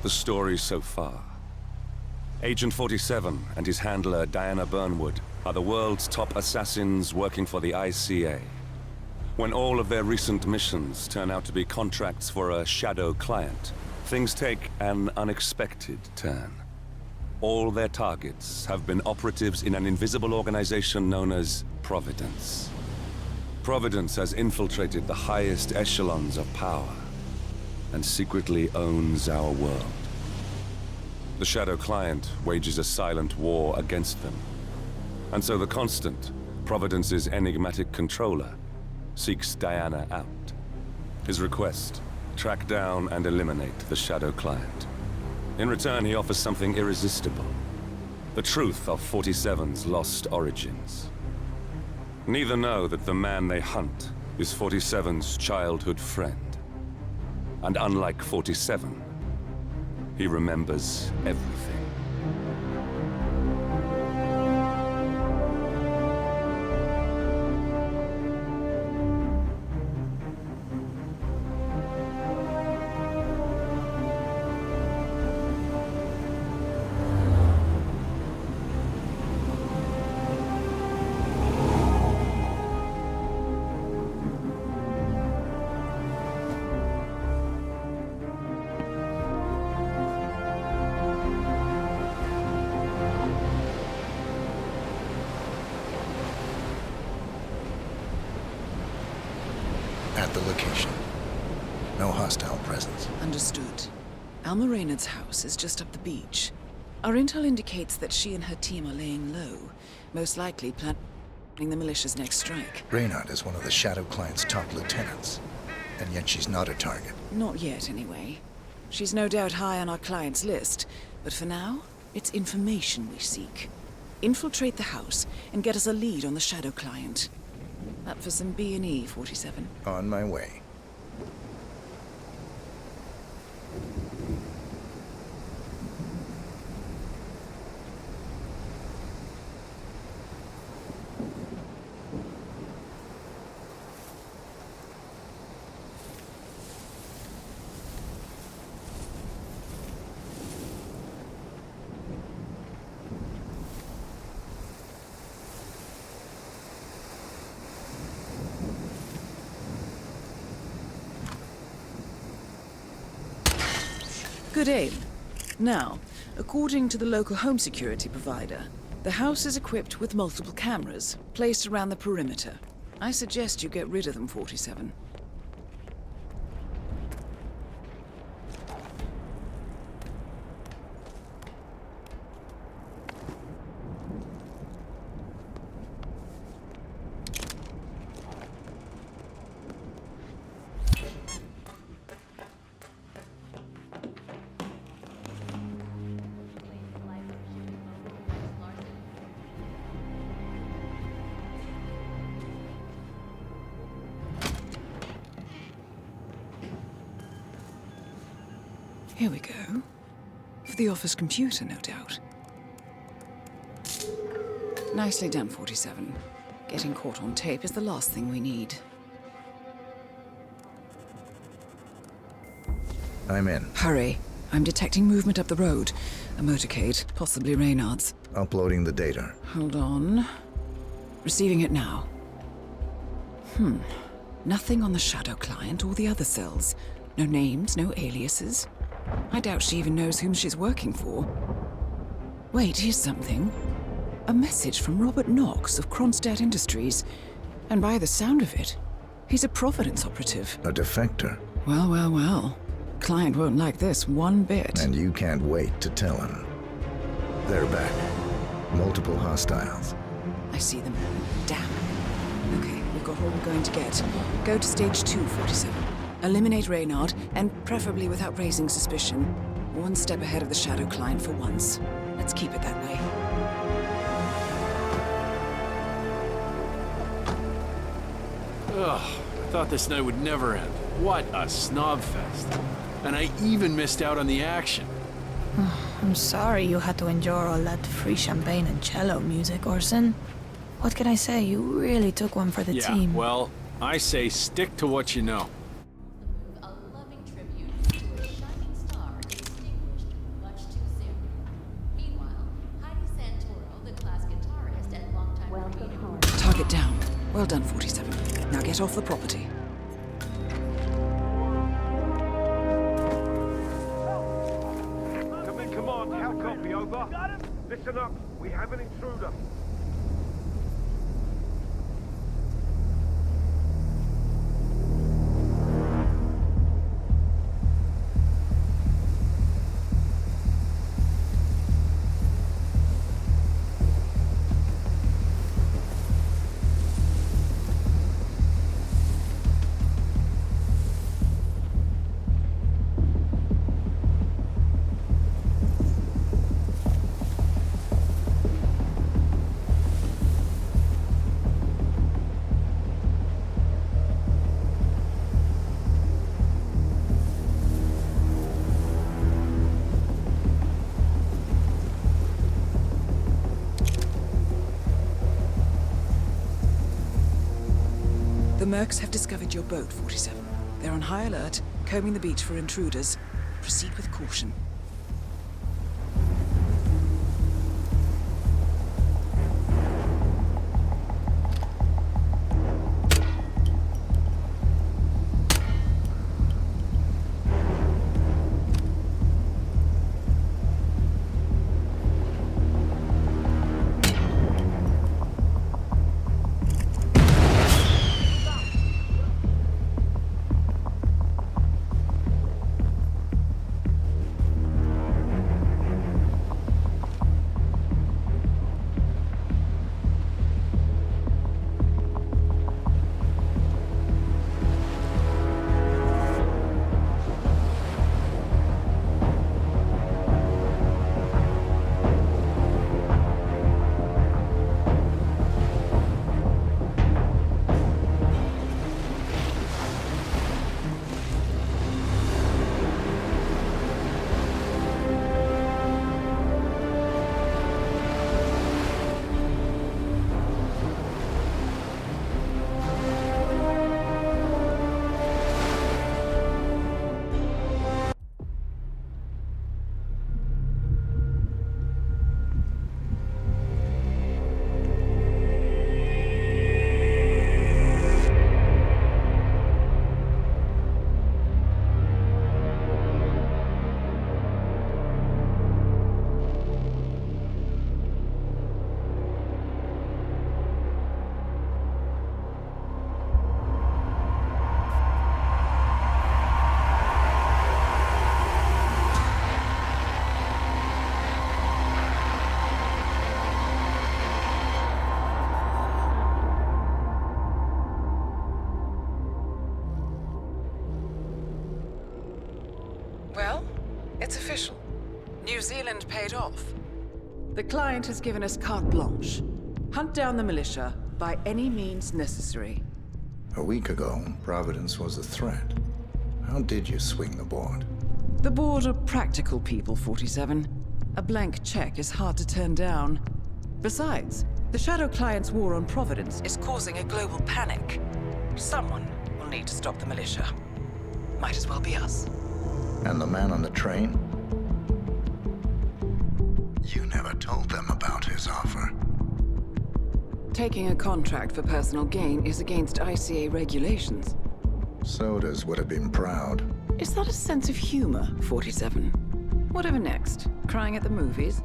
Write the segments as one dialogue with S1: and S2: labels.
S1: the story so far. Agent 47 and his handler Diana Burnwood are the world's top assassins working for the ICA. When all of their recent missions turn out to be contracts for a shadow client, things take an unexpected turn. All their targets have been operatives in an invisible organization known as Providence. Providence has infiltrated the highest echelons of power and secretly owns our world. The Shadow Client wages a silent war against them. And so the Constant, Providence's enigmatic controller, seeks Diana out. His request, track down and eliminate the Shadow Client. In return, he offers something irresistible. The truth of 47's lost origins. Neither know that the man they hunt is 47's childhood friend. And unlike 47, he remembers everything.
S2: At the location. No hostile presence.
S3: Understood. Alma Reynard's house is just up the beach. Our intel indicates that she and her team are laying low, most likely planning the militia's next strike.
S2: Reynard is one of the Shadow Client's top lieutenants, and yet she's not a target.
S3: Not yet, anyway. She's no doubt high on our client's list, but for now, it's information we seek. Infiltrate the house and get us a lead on the Shadow Client. Up for some B&E, 47.
S2: On my way.
S3: Good aim. Now, according to the local home security provider, the house is equipped with multiple cameras placed around the perimeter. I suggest you get rid of them, 47. Here we go. For the office computer, no doubt. Nicely done, 47. Getting caught on tape is the last thing we need.
S2: I'm in.
S3: Hurry. I'm detecting movement up the road. A motorcade, possibly Reynard's.
S2: Uploading the data.
S3: Hold on. Receiving it now. Nothing on the Shadow Client or the other cells. No names, no aliases. I doubt she even knows whom she's working for. Wait, here's something. A message from Robert Knox of Kronstadt Industries. And by the sound of it, he's a Providence operative.
S2: A defector.
S3: Well, well, well. Client won't like this one bit.
S2: And you can't wait to tell him. They're back. Multiple hostiles.
S3: I see them. Damn. Okay, we've got all we're going to get. Go to stage 2, 47. Eliminate Reynard, and preferably without raising suspicion. One step ahead of the Shadow Client for once. Let's keep it that way.
S4: Ugh, I thought this night would never end. What a snob fest. And I even missed out on the action.
S5: I'm sorry you had to endure all that free champagne and cello music, Orson. What can I say? You really took one for the team.
S4: Yeah, well, I say stick to what you know.
S3: Down. Well done, 47. Now get off the property.
S6: Come in, command. How copy, over? Listen up. We have an intruder.
S3: The Mercs have discovered your boat, 47. They're on high alert, combing the beach for intruders. Proceed with caution. Well, it's official. New Zealand paid off. The client has given us carte blanche. Hunt down the militia by any means necessary.
S2: A week ago, Providence was a threat. How did you swing the board?
S3: The board are practical people, 47. A blank check is hard to turn down. Besides, the Shadow Client's war on Providence is causing a global panic. Someone will need to stop the militia. Might as well be us.
S2: And the man on the train? You never told them about his offer.
S3: Taking a contract for personal gain is against ICA regulations.
S2: Sodas would have been proud.
S3: Is that a sense of humor, 47? Whatever next? Crying at the movies?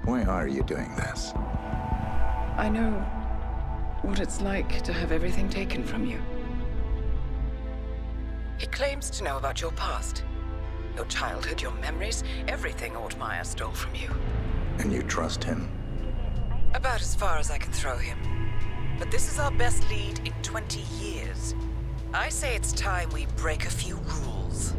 S2: Why are you doing this?
S3: I know what it's like to have everything taken from you. He claims to know about your past. Your childhood, your memories, everything Ortmeyer stole from you.
S2: And you trust him?
S3: About as far as I can throw him. But this is our best lead in 20 years. I say it's time we break a few rules.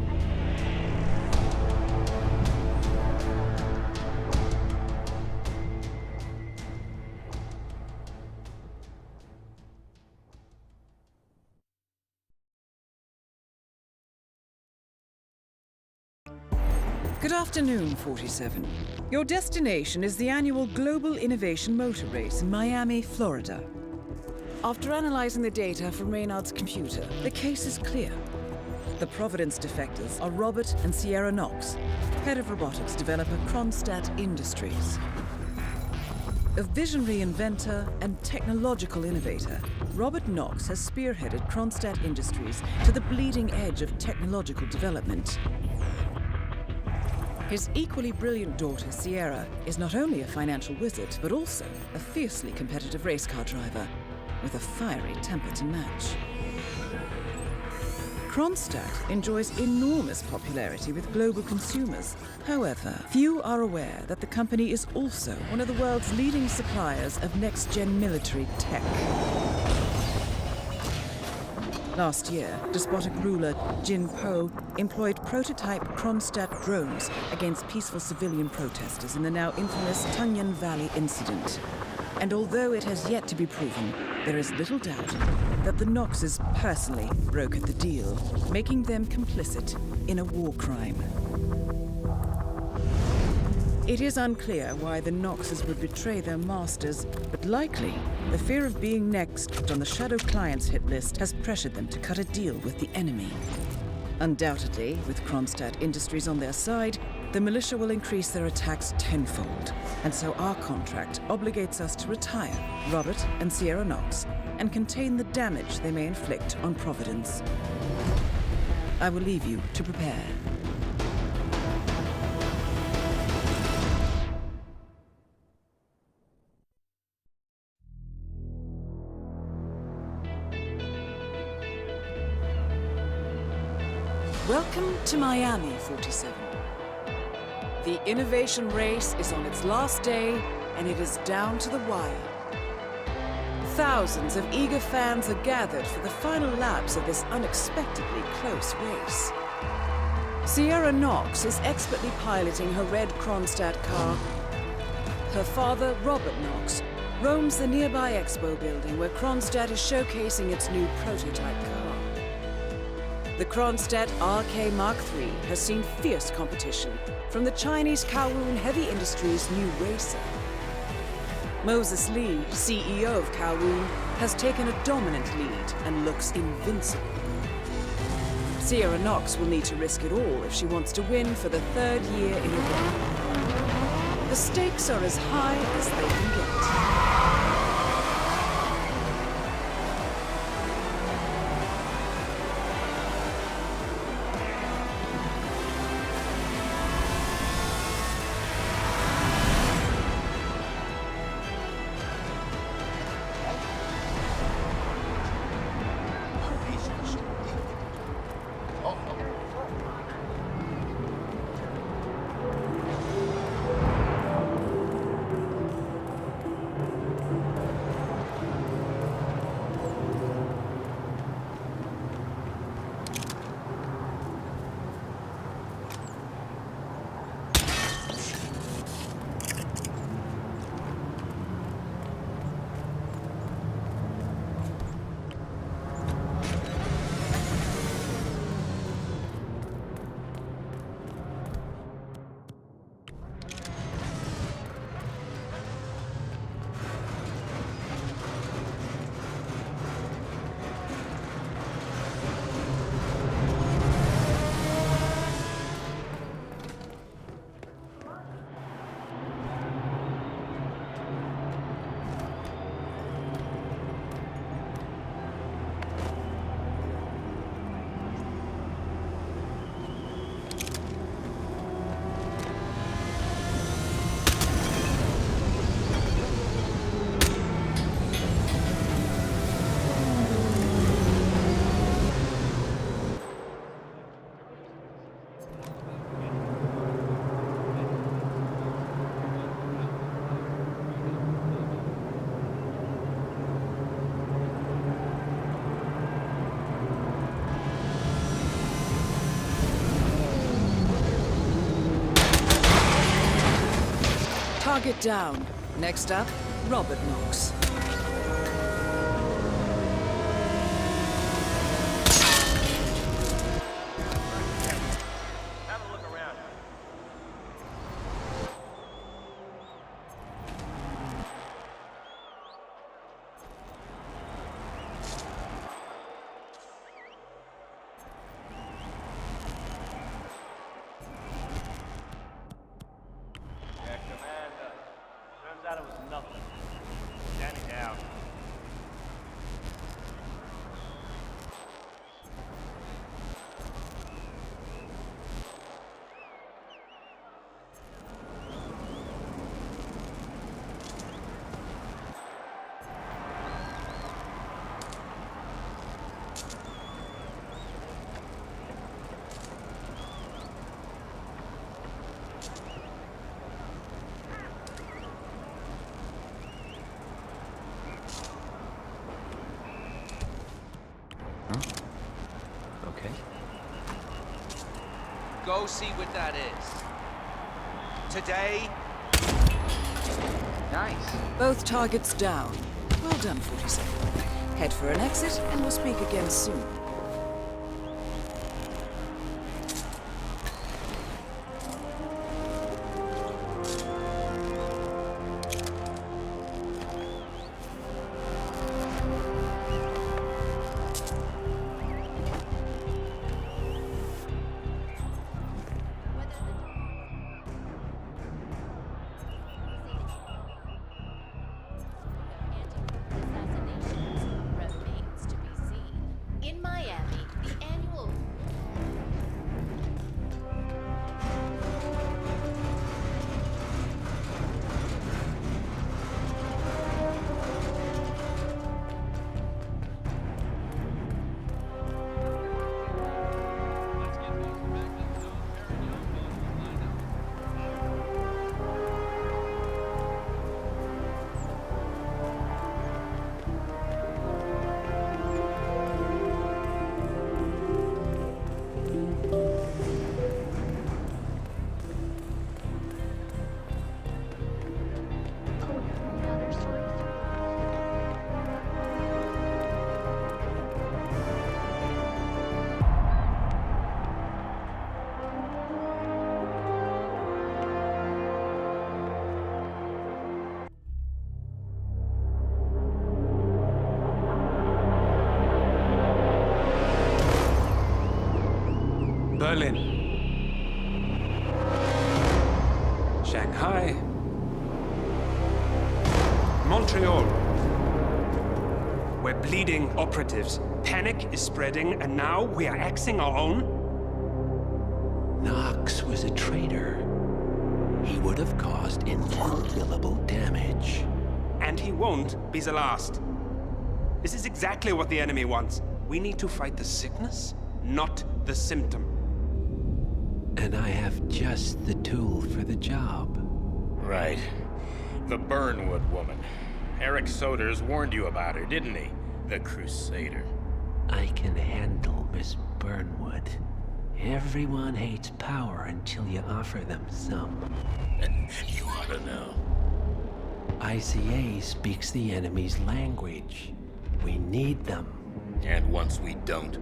S3: Good afternoon, 47. Your destination is the annual Global Innovation Motor Race in Miami, Florida. After analyzing the data from Reynard's computer, the case is clear. The Providence defectors are Robert and Sierra Knox, head of robotics developer Kronstadt Industries. A visionary inventor and technological innovator, Robert Knox has spearheaded Kronstadt Industries to the bleeding edge of technological development. His equally brilliant daughter, Sierra, is not only a financial wizard, but also a fiercely competitive race car driver, with a fiery temper to match. Kronstadt enjoys enormous popularity with global consumers. However, few are aware that the company is also one of the world's leading suppliers of next-gen military tech. Last year, despotic ruler Jin Po employed prototype Kronstadt drones against peaceful civilian protesters in the now infamous Tunyan Valley incident. And although it has yet to be proven, there is little doubt that the Knoxes personally brokered the deal, making them complicit in a war crime. It is unclear why the Knoxes would betray their masters, but likely the fear of being next on the Shadow Client's hit list has pressured them to cut a deal with the enemy. Undoubtedly, with Kronstadt Industries on their side, the militia will increase their attacks tenfold, and so our contract obligates us to retire Robert and Sierra Knox and contain the damage they may inflict on Providence. I will leave you to prepare. Welcome to Miami, 47. The innovation race is on its last day, and it is down to the wire. Thousands of eager fans are gathered for the final laps of this unexpectedly close race. Sierra Knox is expertly piloting her red Kronstadt car. Her father, Robert Knox, roams the nearby expo building where Kronstadt is showcasing its new prototype car. The Kronstadt RK Mark III has seen fierce competition from the Chinese Kowloon Heavy Industries' new racer. Moses Lee, CEO of Kowloon, has taken a dominant lead and looks invincible. Sierra Knox will need to risk it all if she wants to win for the third year in a row. The stakes are as high as they can get. Target down. Next up, Robert Knox.
S6: Have a look around. Yeah, Commander. Turns out it was nothing.
S7: Go see what that is. Today...
S8: Nice.
S3: Both targets down. Well done, 47. Head for an exit, and we'll speak again soon.
S9: Berlin, Shanghai, Montreal. We're bleeding operatives. Panic is spreading, and now we are axing our own?
S10: Knox was a traitor. He would have caused incalculable damage.
S9: And he won't be the last. This is exactly what the enemy wants. We need to fight the sickness, not the symptom.
S10: And I have just the tool for the job.
S11: Right. The Burnwood woman. Eric Soders warned you about her, didn't he? The Crusader.
S10: I can handle Miss Burnwood. Everyone hates power until you offer them some.
S11: You ought to know.
S10: ICA speaks the enemy's language. We need them.
S11: And once we don't...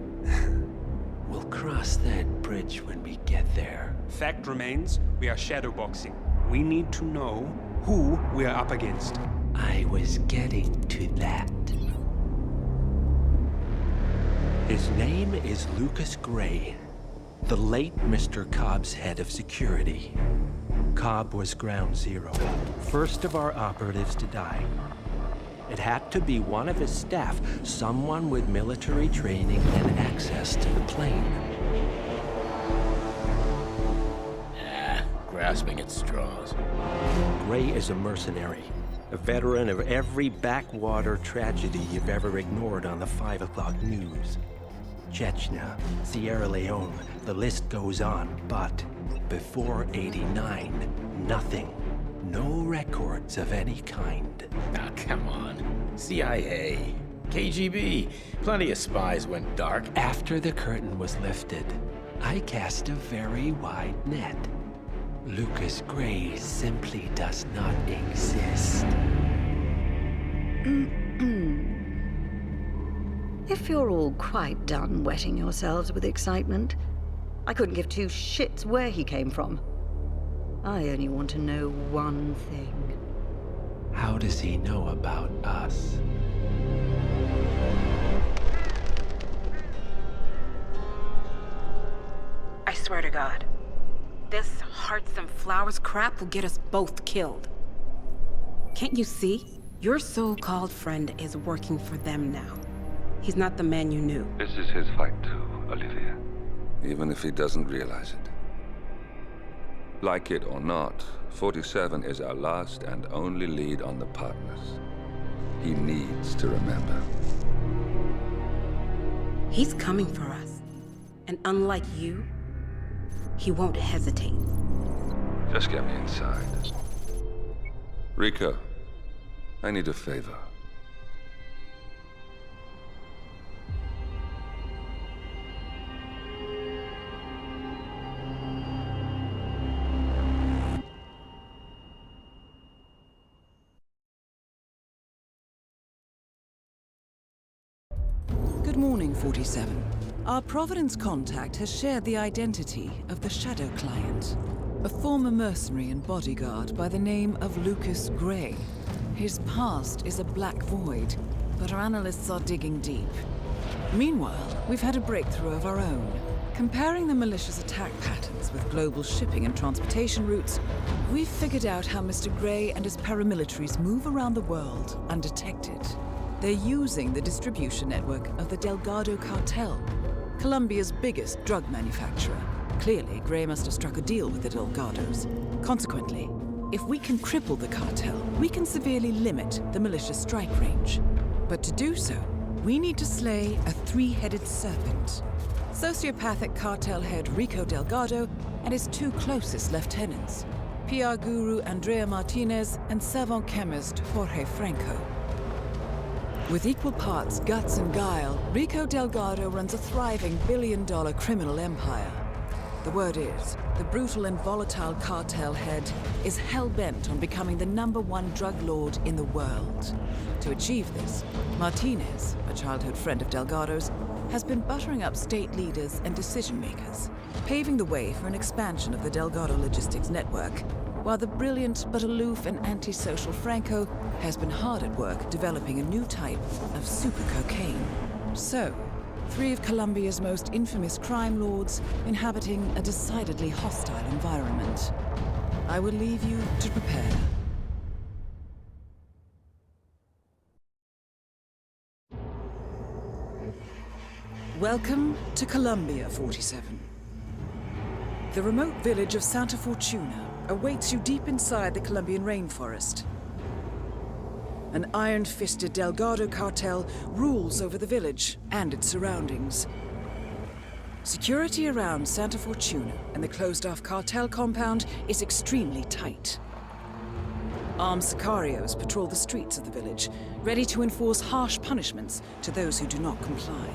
S10: We'll cross that bridge when we get there.
S9: Fact remains, we are shadowboxing. We need to know who we are up against.
S10: I was getting to that. His name is Lucas Gray, the late Mr. Cobb's head of security. Cobb was ground zero, first of our operatives to die. It had to be one of his staff, someone with military training and access to the plane.
S11: Grasping at straws.
S10: Gray is a mercenary, a veteran of every backwater tragedy you've ever ignored on the 5 o'clock news. Chechnya, Sierra Leone, the list goes on, but before '89, nothing. No records of any kind.
S11: Ah, come on. CIA, KGB, plenty of spies went dark.
S10: After the curtain was lifted, I cast a very wide net. Lucas Gray simply does not exist.
S12: If you're all quite done wetting yourselves with excitement, I couldn't give two shits where he came from. I only want to know one thing.
S10: How does he know about us?
S13: I swear to God, this hearts and flowers crap will get us both killed. Can't you see? Your so-called friend is working for them now. He's not the man you knew.
S1: This is his fight too, Olivia. Even if he doesn't realize it. Like it or not, 47 is our last and only lead on the partners. He needs to remember.
S13: He's coming for us. And unlike you, he won't hesitate.
S1: Just get me inside. Rico, I need a favor.
S3: Good morning, 47. Our Providence contact has shared the identity of the Shadow Client, a former mercenary and bodyguard by the name of Lucas Gray. His past is a black void, but our analysts are digging deep. Meanwhile, we've had a breakthrough of our own. Comparing the malicious attack patterns with global shipping and transportation routes, we've figured out how Mr. Gray and his paramilitaries move around the world undetected. They're using the distribution network of the Delgado Cartel, Colombia's biggest drug manufacturer. Clearly, Gray must have struck a deal with the Delgados. Consequently, if we can cripple the cartel, we can severely limit the malicious strike range. But to do so, we need to slay a three-headed serpent. Sociopathic cartel head Rico Delgado and his two closest lieutenants, PR guru Andrea Martinez and savant chemist Jorge Franco. With equal parts guts and guile, Rico Delgado runs a thriving billion-dollar criminal empire. The word is, the brutal and volatile cartel head is hell-bent on becoming the #1 drug lord in the world. To achieve this, Martinez, a childhood friend of Delgado's, has been buttering up state leaders and decision-makers, paving the way for an expansion of the Delgado logistics network, while the brilliant but aloof and antisocial Franco has been hard at work developing a new type of super cocaine. So, three of Colombia's most infamous crime lords inhabiting a decidedly hostile environment. I will leave you to prepare. Welcome to Colombia, 47. The remote village of Santa Fortuna awaits you deep inside the Colombian rainforest. An iron-fisted Delgado cartel rules over the village and its surroundings. Security around Santa Fortuna and the closed-off cartel compound is extremely tight. Armed sicarios patrol the streets of the village, ready to enforce harsh punishments to those who do not comply.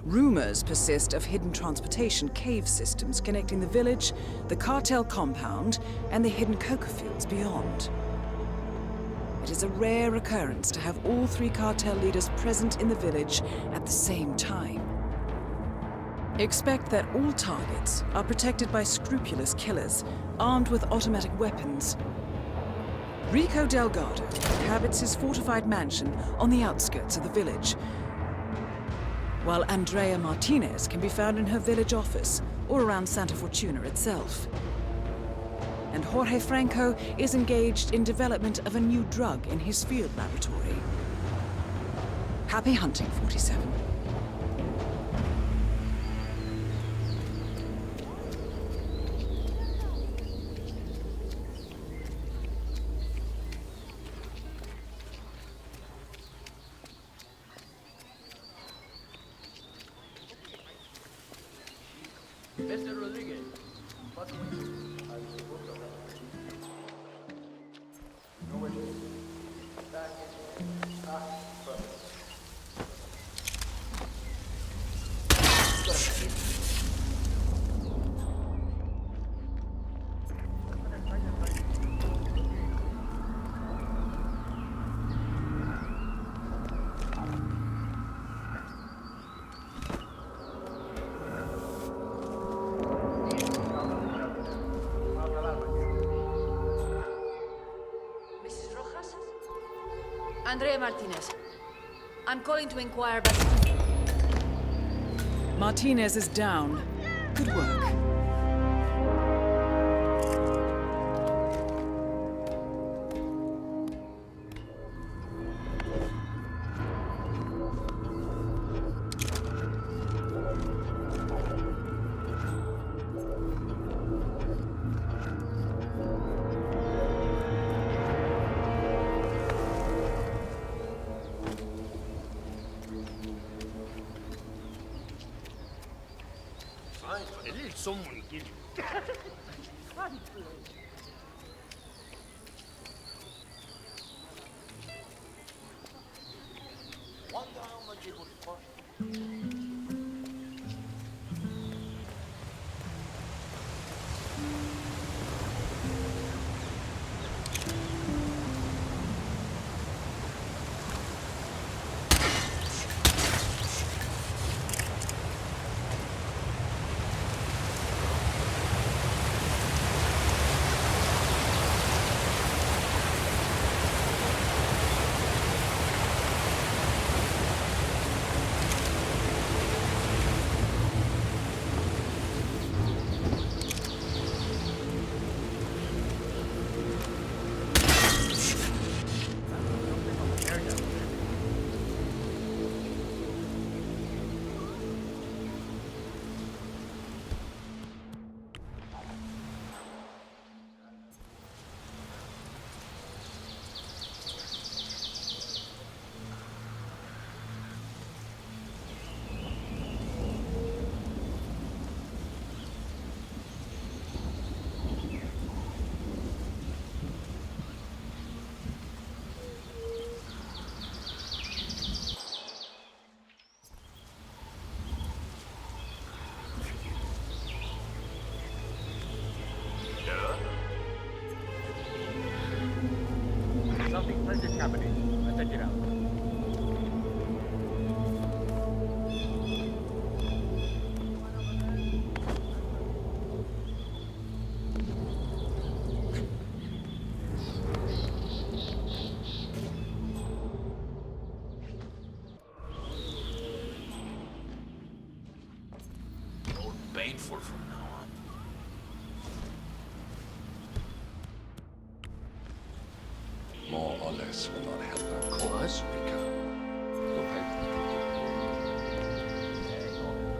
S3: Rumors persist of hidden transportation cave systems connecting the village, the cartel compound, and the hidden coca fields beyond. It is a rare occurrence to have all three cartel leaders present in the village at the same time. Expect that all targets are protected by scrupulous killers, armed with automatic weapons. Rico Delgado inhabits his fortified mansion on the outskirts of the village, while Andrea Martinez can be found in her village office or around Santa Fortuna itself. And Jorge Franco is engaged in development of a new drug in his field laboratory. Happy hunting, 47.
S8: Mr. Rodriguez,
S14: Andrea Martinez. I'm calling to inquire about...
S3: Martinez is down. Good work.
S11: Someone give you. Wonder how much it would cost.
S8: Something is happening. I'll check it out.
S11: More painful from now on.
S15: More or less will not help our cause, Rika. Go ahead.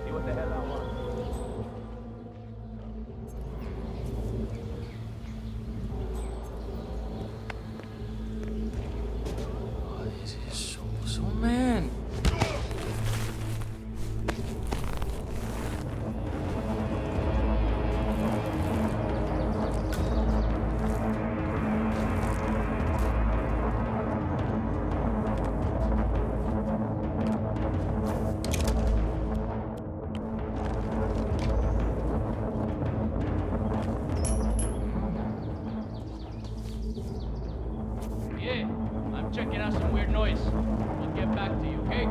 S8: See what the hell I want.
S11: This is so man.
S8: Yeah, I'm checking out some weird noise. I'll get back to you, okay?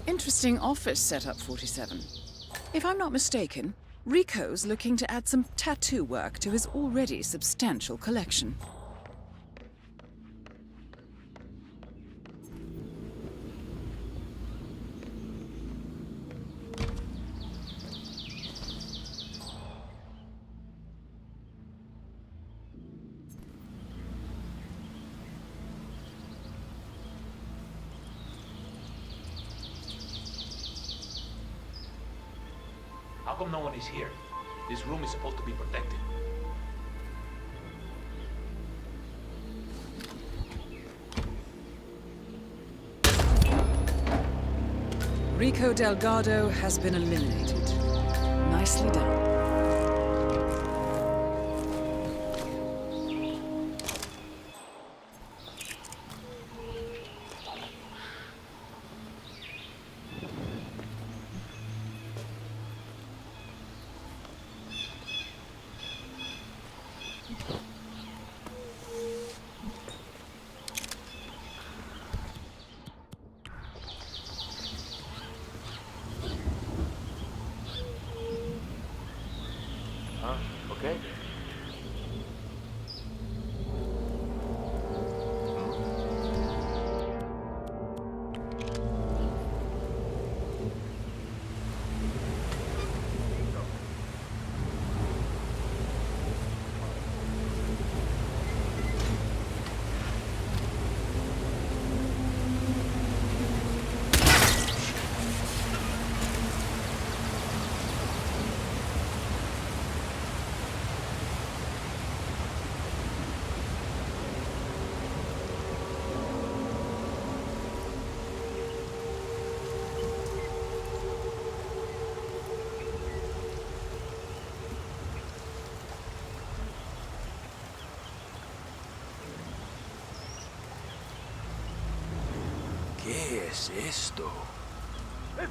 S3: Interesting office setup, 47. If I'm not mistaken, Rico's looking to add some tattoo work to his already substantial collection.
S8: How come no one is here? This room is supposed to be protected.
S3: Rico Delgado has been eliminated. Nicely done.
S8: Okay.
S11: ¿Qué es esto?
S8: That's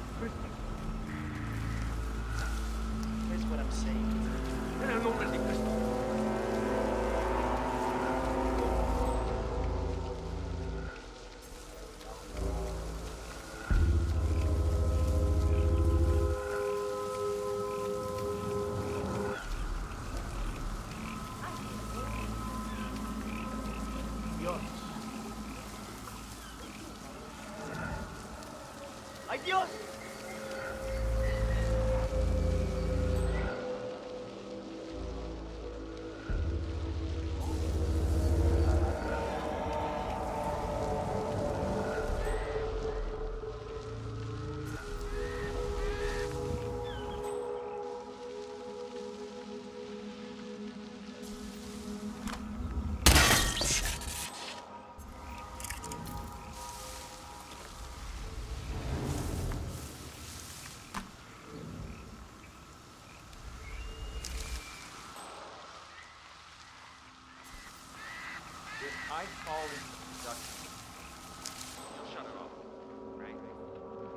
S8: what I'm saying. En el nombre de Cristo.
S6: ¡Ay, Dios!
S16: I fall into production, you'll shut it off, right?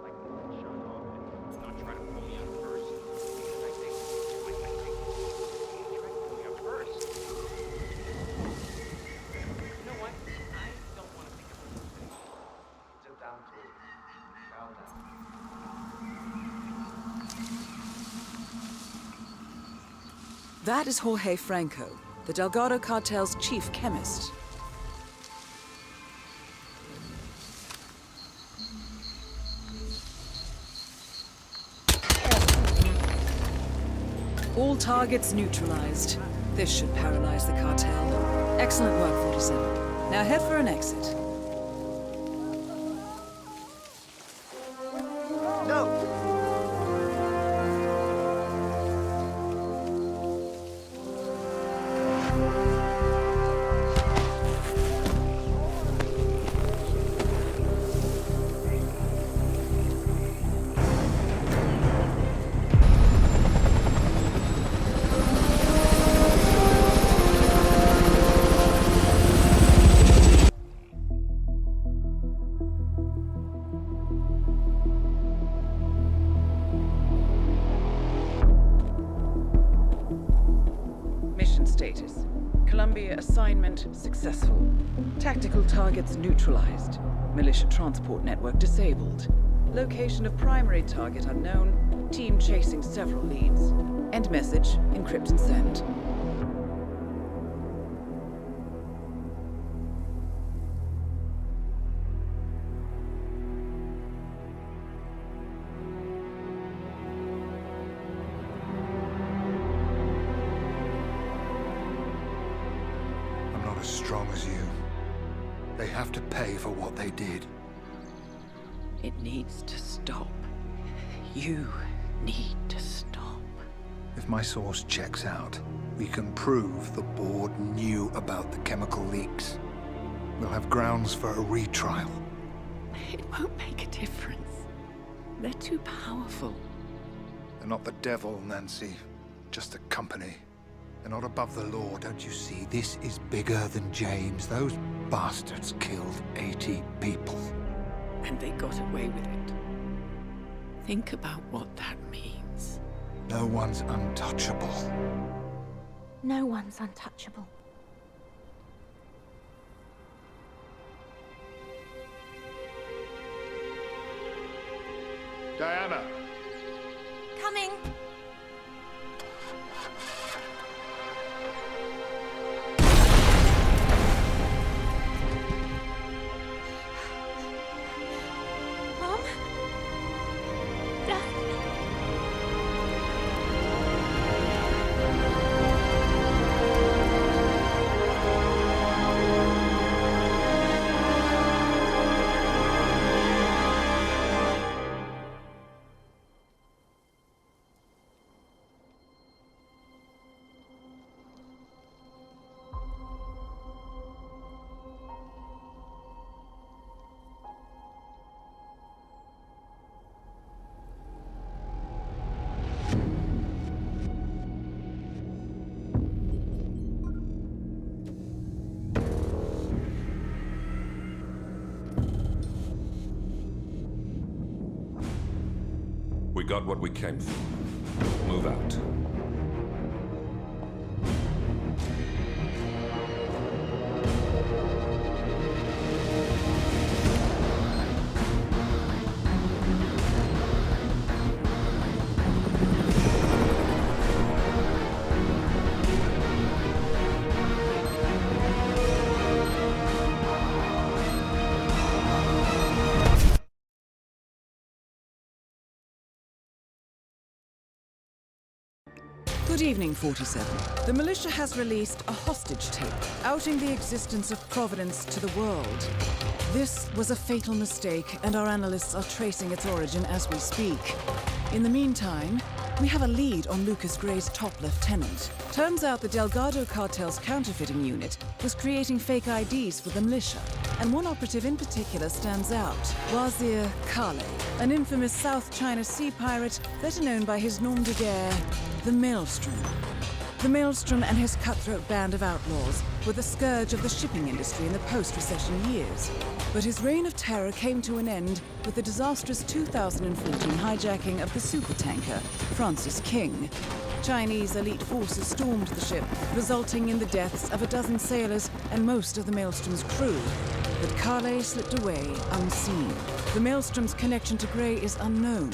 S16: Like, shut it off and not try to pull me out first. Because I think you try to pull me out first. You know what? I don't want to think of it. Sit down, too. Calm down.
S3: That is Jorge Franco, the Delgado cartel's chief chemist. All targets neutralized. This should paralyze the cartel. Excellent work, 47. Now head for an exit. Mission status. Columbia assignment successful. Tactical targets neutralized. Militia transport network disabled. Location of primary target unknown. Team chasing several leads. End message. Encrypt and send.
S2: I'm not as strong as you. They have to pay for what they did.
S3: It needs to stop. You need to stop.
S2: If my source checks out, we can prove the board knew about the chemical leaks. We'll have grounds for a retrial.
S3: It won't make a difference. They're too powerful.
S2: They're not the devil, Nancy. Just a company. They're not above the law, don't you see? This is bigger than James. Those bastards killed 80 people.
S3: And they got away with it. Think about what that means.
S2: No one's untouchable.
S17: No one's untouchable.
S2: Diana!
S17: Coming! Mom? Dad?
S1: We got what we came for. Move out.
S3: Good evening, 47. The militia has released a hostage tape, outing the existence of Providence to the world. This was a fatal mistake, and our analysts are tracing its origin as we speak. In the meantime, we have a lead on Lucas Gray's top lieutenant. Turns out the Delgado cartel's counterfeiting unit was creating fake IDs for the militia, and one operative in particular stands out, Wazir Kale, an infamous South China Sea pirate better known by his nom de guerre, the Maelstrom. The Maelstrom and his cutthroat band of outlaws were the scourge of the shipping industry in the post-recession years. But his reign of terror came to an end with the disastrous 2014 hijacking of the supertanker, Francis King. Chinese elite forces stormed the ship, resulting in the deaths of a dozen sailors and most of the Maelstrom's crew. But Kale slipped away unseen. The Maelstrom's connection to Gray is unknown,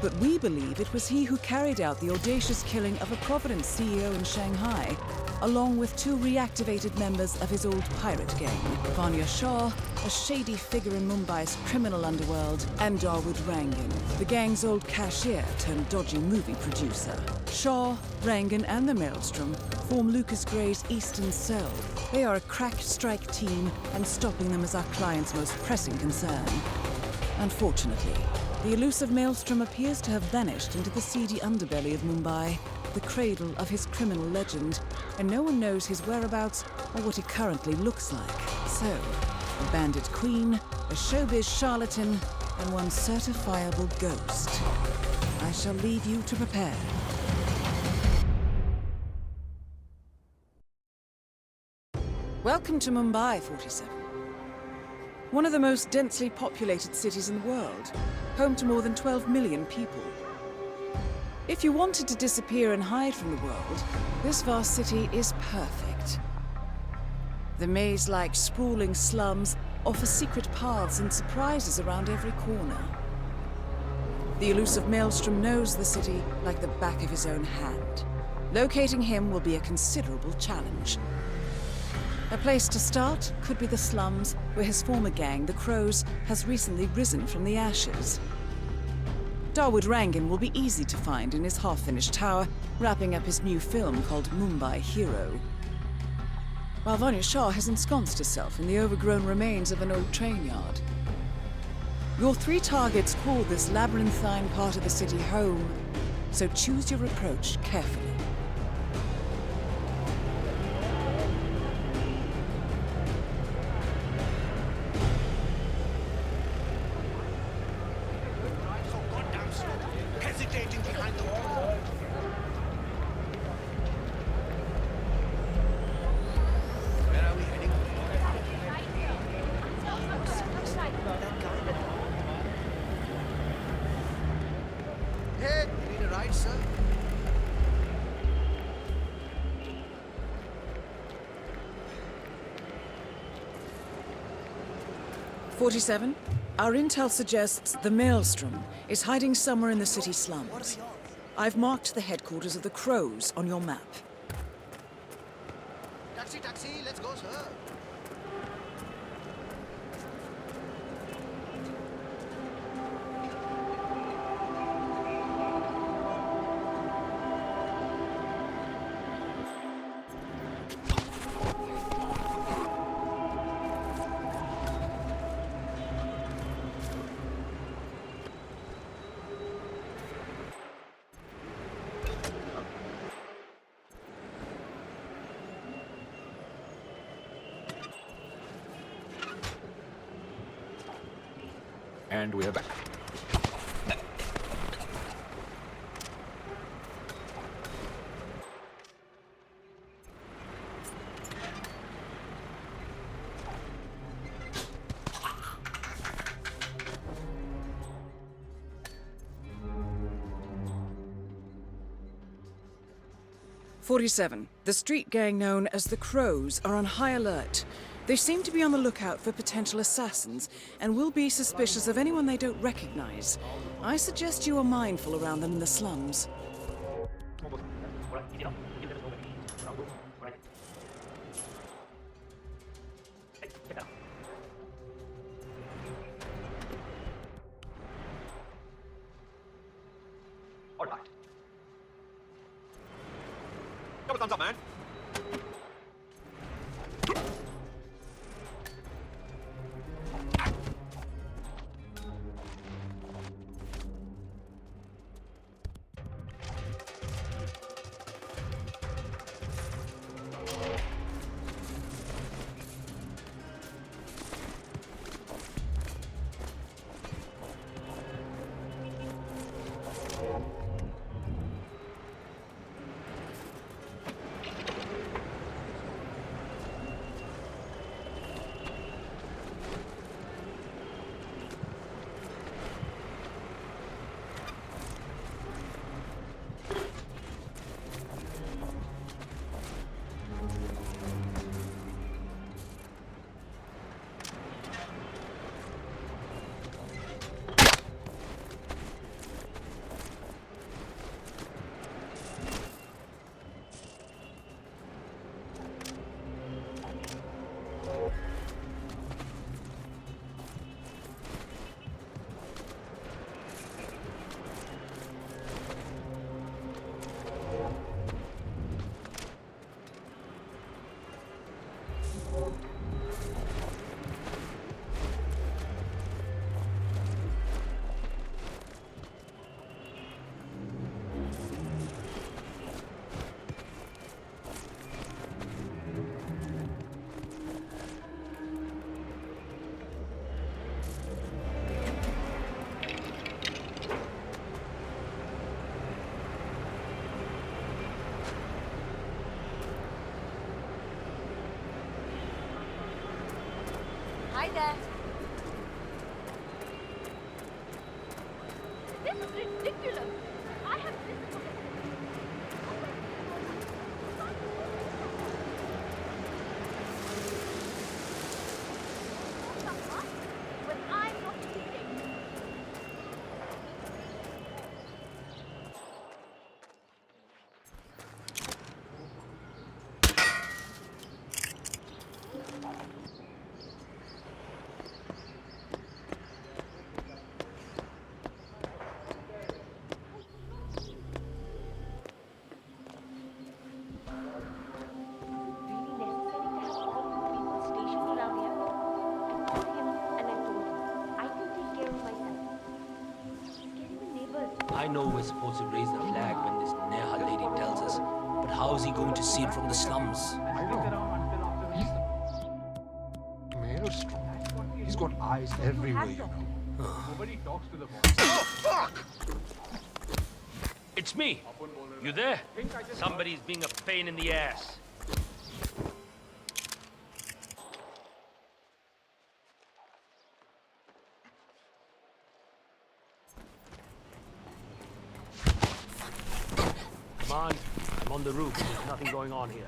S3: but we believe it was he who carried out the audacious killing of a Providence CEO in Shanghai, along with 2 reactivated members of his old pirate gang, Vanya Shah, a shady figure in Mumbai's criminal underworld, and Dawood Rangan, the gang's old cashier turned dodgy movie producer. Shah, Rangan, and the Maelstrom form Lucas Gray's Eastern Cell. They are a crack strike team, and stopping them is our client's most pressing concern. Unfortunately, the elusive Maelstrom appears to have vanished into the seedy underbelly of Mumbai, the cradle of his criminal legend, and no one knows his whereabouts or what he currently looks like. So, a bandit queen, a showbiz charlatan, and one certifiable ghost. I shall leave you to prepare. Welcome to Mumbai, 47. One of the most densely populated cities in the world, home to more than 12 million people. If you wanted to disappear and hide from the world, this vast city is perfect. The maze-like sprawling slums offer secret paths and surprises around every corner. The elusive Maelstrom knows the city like the back of his own hand. Locating him will be a considerable challenge. A place to start could be the slums, where his former gang, the Crows, has recently risen from the ashes. Dawood Rangan will be easy to find in his half-finished tower, wrapping up his new film called Mumbai Hero. While Vanya Shah has ensconced herself in the overgrown remains of an old train yard. Your 3 targets call this labyrinthine part of the city home, so choose your approach carefully.
S18: Hey, you need a ride, sir?
S3: 47, our intel suggests the Maelstrom is hiding somewhere in the city slums. I've marked the headquarters of the Crows on your map.
S18: Taxi, taxi, let's go, sir.
S2: And we are back.
S3: "47. The street gang known as the Crows are on high alert. They seem to be on the lookout for potential assassins and will be suspicious of anyone they don't recognize. I suggest you are mindful around them in the slums."
S16: Thumbs up, man.
S17: Hi there. This is ridiculous. I have this. When I'm not eating.
S19: I know we're supposed to raise the flag when this Neha lady tells us, but how is he going to see it from the slums?
S2: Maelstrom. He's got eyes everywhere, you know.
S16: Nobody talks to the boss.
S2: Oh, fuck!
S19: It's me. You there? Somebody's being a pain in the ass. Come on. I'm on the roof. There's nothing going on here.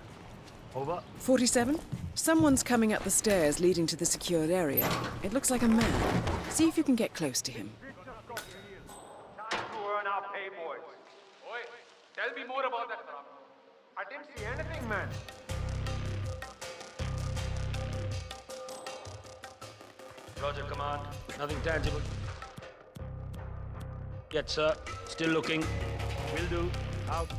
S19: Over.
S3: 47? Someone's coming up the stairs leading to the secured area. It looks like a man. See if you can get close to him.
S6: Time to earn our pay, boys. Oi, tell me more about that. I didn't see anything, man.
S19: Roger, command. Nothing tangible. Yes, sir. Still looking. Will do. Out.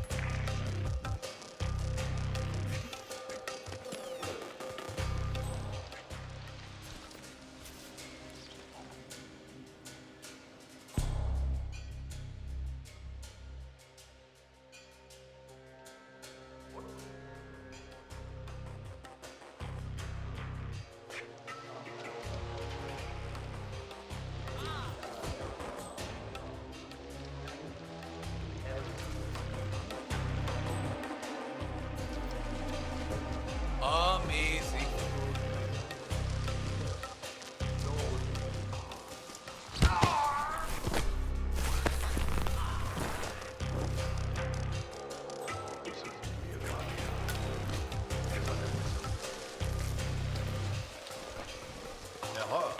S18: Amazing.
S15: Aha.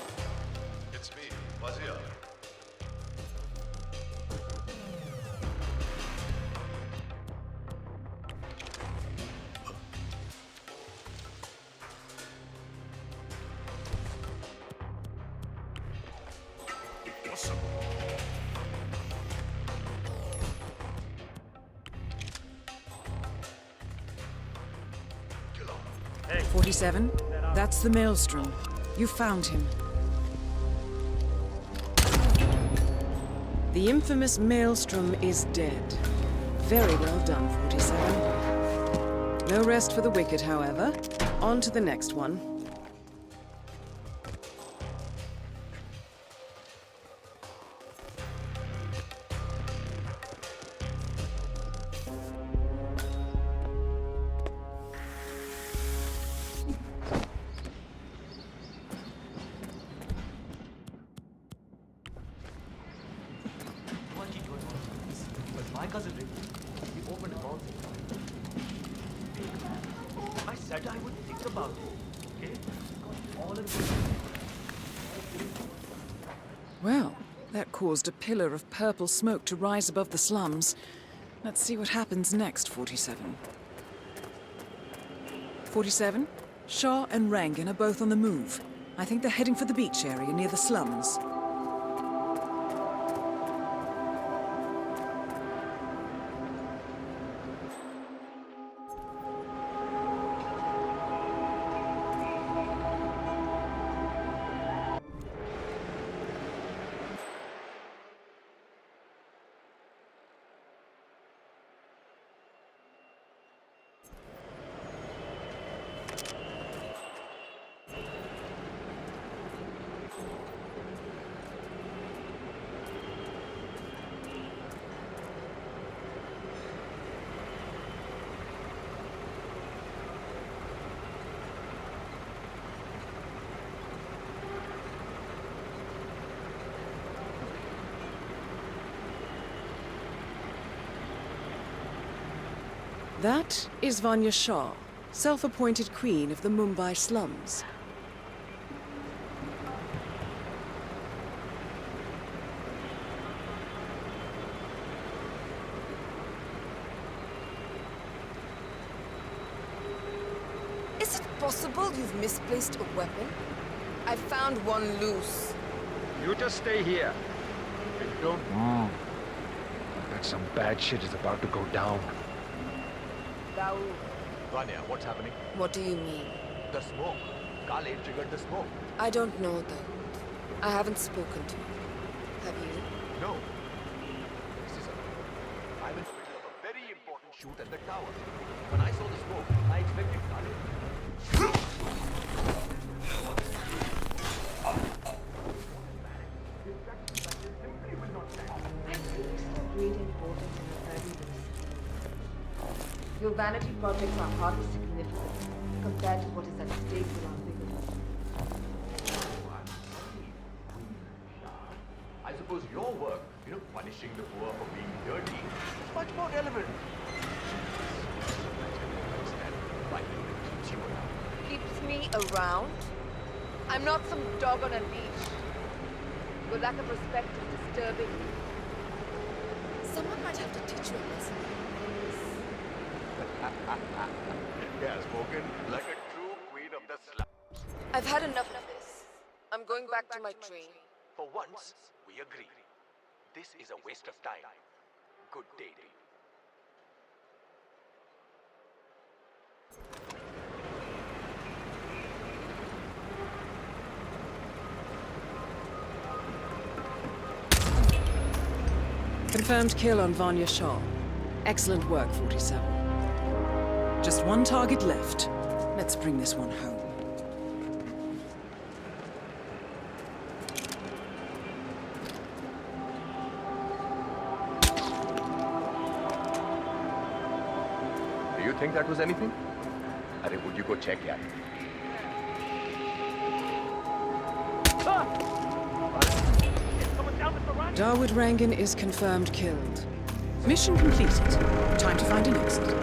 S15: It's me, Wazir. Awesome.
S3: 47. That's the Maelstrom. You found him. The infamous Maelstrom is dead. Very well done, 47. No rest for the wicked, however. On to the next one.
S20: My cousin Rick, he opened a vault. I said I would think about it, okay? All in
S3: Well, that caused a pillar of purple smoke to rise above the slums. Let's see what happens next, 47. 47? Shaw and Rangan are both on the move. I think they're heading for the beach area near the slums. That is Vanya Shah, self-appointed queen of the Mumbai slums.
S21: Is it possible you've misplaced a weapon? I found one loose.
S2: You just stay here. If you don't move, I bet some bad shit is about to go down.
S20: Vanya, what's happening?
S21: What do you mean?
S20: The smoke. Kale triggered the smoke.
S21: I don't know, though. I haven't spoken to him. Have you?
S20: No. This is I'm in the middle of a very important shoot at the tower. When I saw the smoke, I expected Kale.
S22: Your vanity projects are hardly significant compared to what is at stake with our bigger.
S20: I suppose your work, punishing the poor for being dirty, is much more relevant.
S21: Keeps me around? I'm not some dog on a leash. Your lack of respect is disturbing.
S22: Someone might have to teach you a lesson.
S20: Yeah, spoken like a true queen of the slums.
S21: I've had enough of this. I'm going back to my train.
S20: For once, we agree. This is a waste of time. Good day, Dave.
S3: Confirmed kill on Vanya Shah. Excellent work, 47. Just one target left. Let's bring this one home.
S20: Do you think that was anything? Would you go check yet?
S3: Dawood Rangan is confirmed killed. Mission completed. Time to find an exit.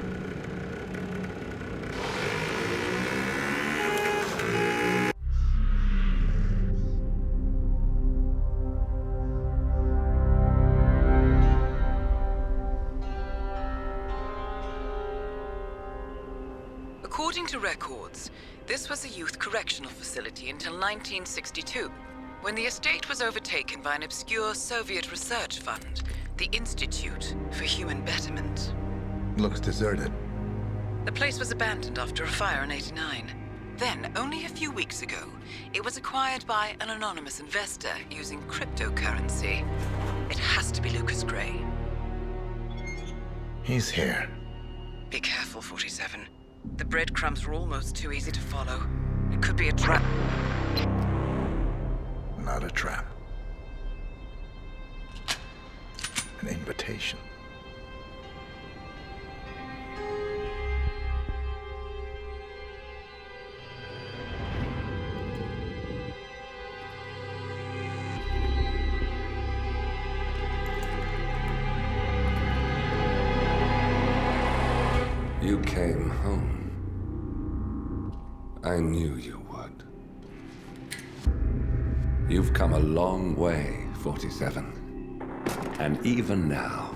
S3: According to records, this was a youth correctional facility until 1962, when the estate was overtaken by an obscure Soviet research fund, the Institute for Human Betterment.
S2: Looks deserted.
S3: The place was abandoned after a fire in '89. Then, only a few weeks ago, it was acquired by an anonymous investor using cryptocurrency. It has to be Lucas Gray.
S2: He's here.
S3: Be careful, 47. The breadcrumbs are almost too easy to follow. It could be a trap.
S2: Not a trap. An invitation.
S1: You came home. I knew you would. You've come a long way, 47. And even now,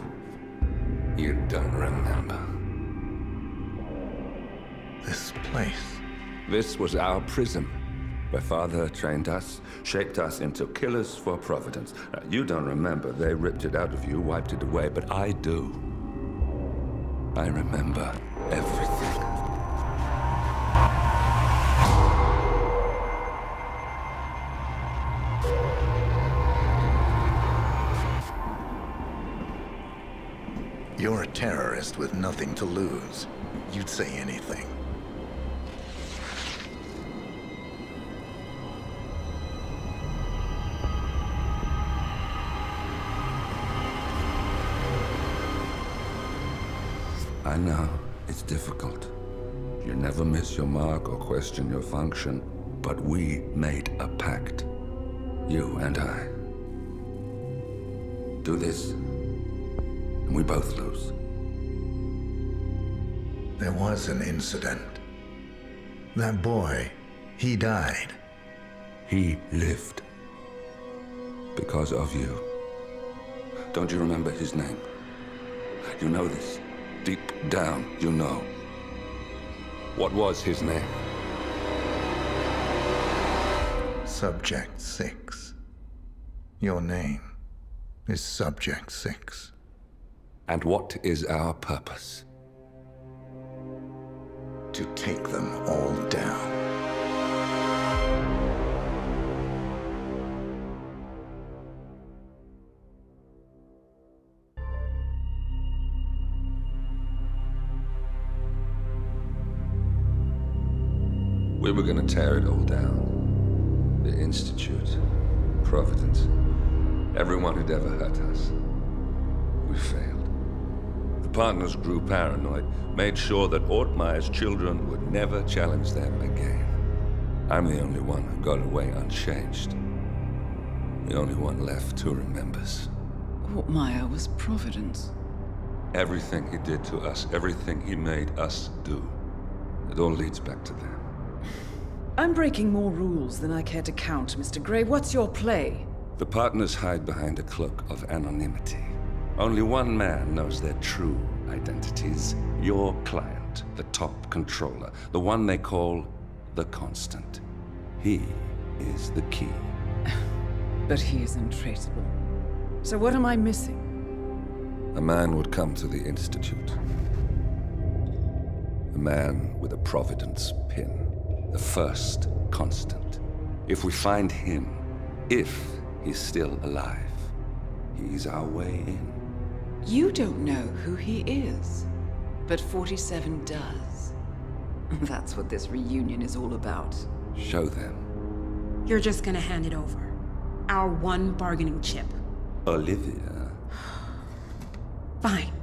S1: you don't remember.
S2: This place.
S1: This was our prison, where Father trained us, shaped us into killers for Providence. Now, you don't remember. They ripped it out of you, wiped it away, but I do. I remember everything.
S2: You're a terrorist with nothing to lose. You'd say anything.
S1: I know, it's difficult. You never miss your mark or question your function, but we made a pact. You and I. Do this, and we both lose.
S2: There was an incident. That boy, he died.
S1: He lived. Because of you. Don't you remember his name? You know this. Deep down, you know. What was his name?
S2: Subject 6. Your name is Subject 6.
S1: And what is our purpose?
S2: To take them all down.
S1: We were gonna tear it all down. The Institute, Providence, everyone who'd ever hurt us. We failed. The partners grew paranoid, made sure that Ortmeyer's children would never challenge them again. I'm the only one who got away unchanged. The only one left who remembers.
S3: Ortmeyer was Providence.
S1: Everything he did to us, everything he made us do, it all leads back to them.
S3: I'm breaking more rules than I care to count, Mr. Gray. What's your play?
S1: The partners hide behind a cloak of anonymity. Only one man knows their true identities. Your client, the top controller, the one they call the Constant. He is the key.
S3: But he is untraceable. So what am I missing?
S1: A man would come to the Institute. A man with a Providence pin. The first Constant. If we find him, if he's still alive, he's our way in.
S3: You don't know who he is, but 47 does. That's what this reunion is all about.
S1: Show them.
S13: You're just gonna hand it over. Our one bargaining chip.
S1: Olivia.
S13: Fine.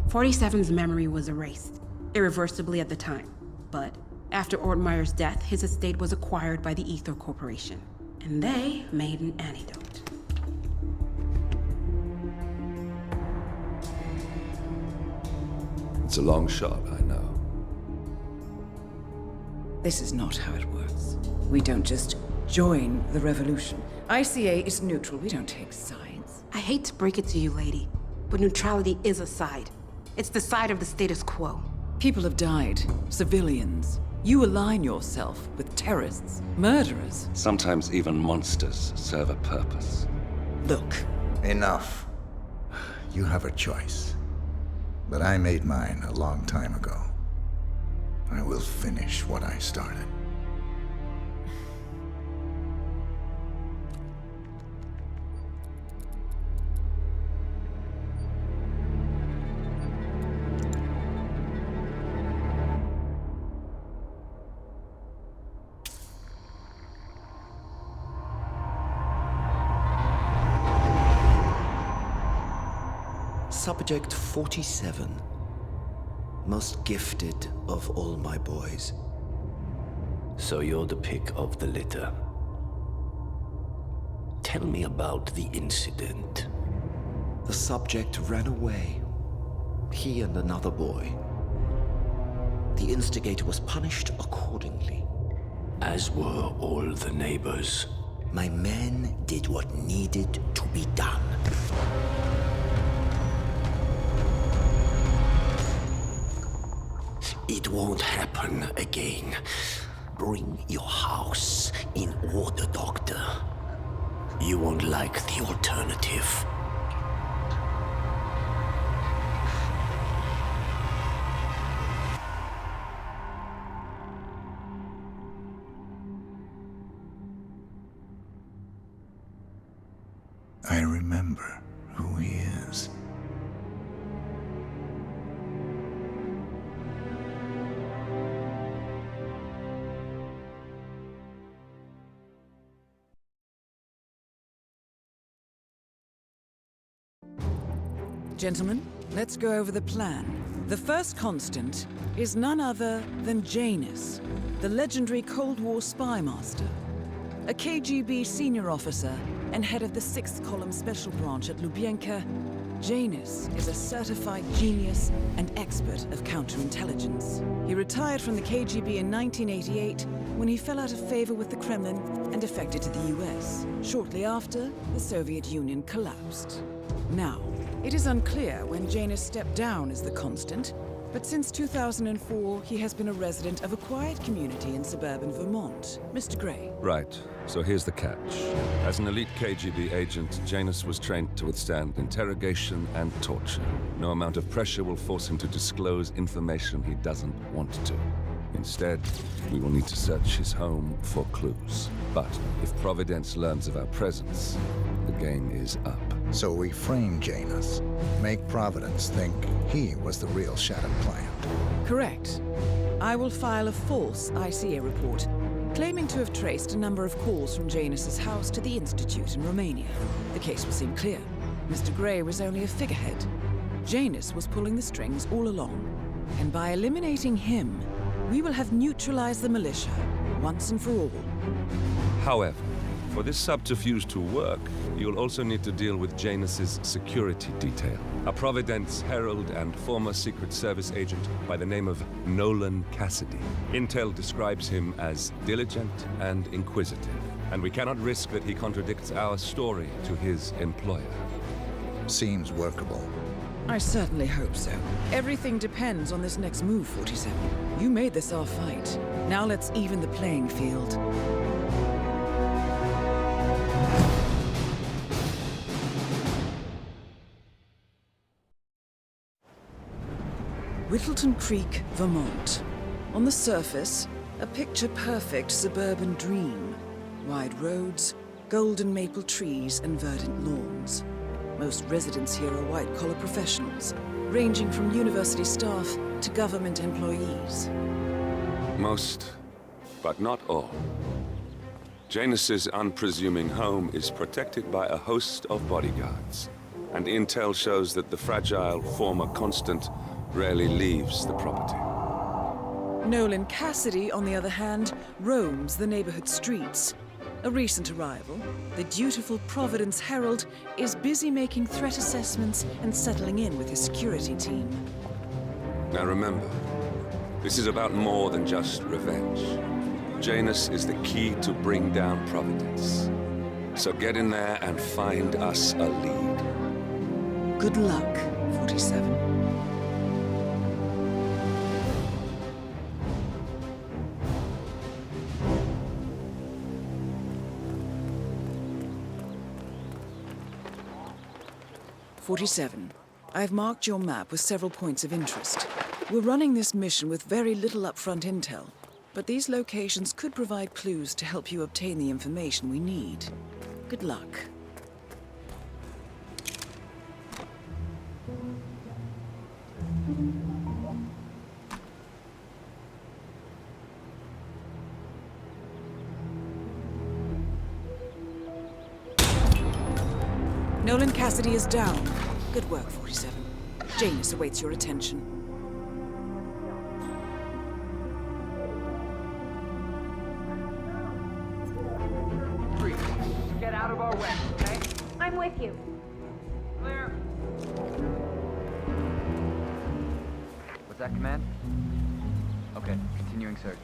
S13: 47's memory was erased, irreversibly at the time. But after Ortmeyer's death, his estate was acquired by the Ether Corporation. And they made an antidote.
S1: It's a long shot, I know.
S3: This is not how it works. We don't just join the revolution. ICA is neutral. We don't take sides.
S13: I hate to break it to you, lady, but neutrality is a side. It's the side of the status quo.
S3: People have died. Civilians. You align yourself with terrorists, murderers.
S1: Sometimes even monsters serve a purpose.
S3: Look.
S2: Enough. You have a choice. But I made mine a long time ago. I will finish what I started.
S4: Subject 47. Most gifted of all my boys. So you're the pick of the litter. Tell me about the incident. The subject ran away. He and another boy. The instigator was punished accordingly. As were all the neighbors. My men did what needed to be done. It won't happen again. Bring your house in order, Doctor. You won't like the alternative.
S2: I remember who he is.
S3: Gentlemen, let's go over the plan. The first constant is none other than Janus, the legendary Cold War spy master, a KGB senior officer and head of the 6th Column Special Branch at Lubyanka. Janus is a certified genius and expert of counterintelligence. He retired from the KGB in 1988 when he fell out of favor with the Kremlin and defected to the US. Shortly after, the Soviet Union collapsed. Now, it is unclear when Janus stepped down as the constant, but since 2004, he has been a resident of a quiet community in suburban Vermont. Mr. Gray.
S1: Right. So here's the catch. As an elite KGB agent, Janus was trained to withstand interrogation and torture. No amount of pressure will force him to disclose information he doesn't want to. Instead, we will need to search his home for clues. But if Providence learns of our presence, the game is up.
S2: So we frame Janus. Make Providence think he was the real Shadow client.
S3: Correct. I will file a false ICA report, claiming to have traced a number of calls from Janus's house to the Institute in Romania. The case will seem clear. Mr. Gray was only a figurehead. Janus was pulling the strings all along. And by eliminating him, we will have neutralized the militia, once and for all.
S1: However, for this subterfuge to work, you'll also need to deal with Janus's security detail. A Providence herald and former Secret Service agent by the name of Nolan Cassidy. Intel describes him as diligent and inquisitive, and we cannot risk that he contradicts our story to his employer.
S2: Seems workable.
S3: I certainly hope so. Everything depends on this next move, 47. You made this our fight. Now let's even the playing field. Whittleton Creek, Vermont. On the surface, a picture-perfect suburban dream. Wide roads, golden maple trees, and verdant lawns. Most residents here are white-collar professionals, ranging from university staff to government employees.
S1: Most, but not all. Janus's unpresuming home is protected by a host of bodyguards, and intel shows that the fragile former constant rarely leaves the property.
S3: Nolan Cassidy, on the other hand, roams the neighborhood streets. A recent arrival, the dutiful Providence Herald is busy making threat assessments and settling in with his security team.
S1: Now remember, this is about more than just revenge. Janus is the key to bring down Providence. So get in there and find us a lead.
S3: Good luck, 47. I have marked your map with several points of interest. We're running this mission with very little upfront intel, but these locations could provide clues to help you obtain the information we need. Good luck. Nolan Cassidy is down. Good work, 47. Janus awaits your attention.
S6: Freeze. Get out of our way, okay?
S17: I'm with you.
S6: Clear. What's that command? Okay, continuing search.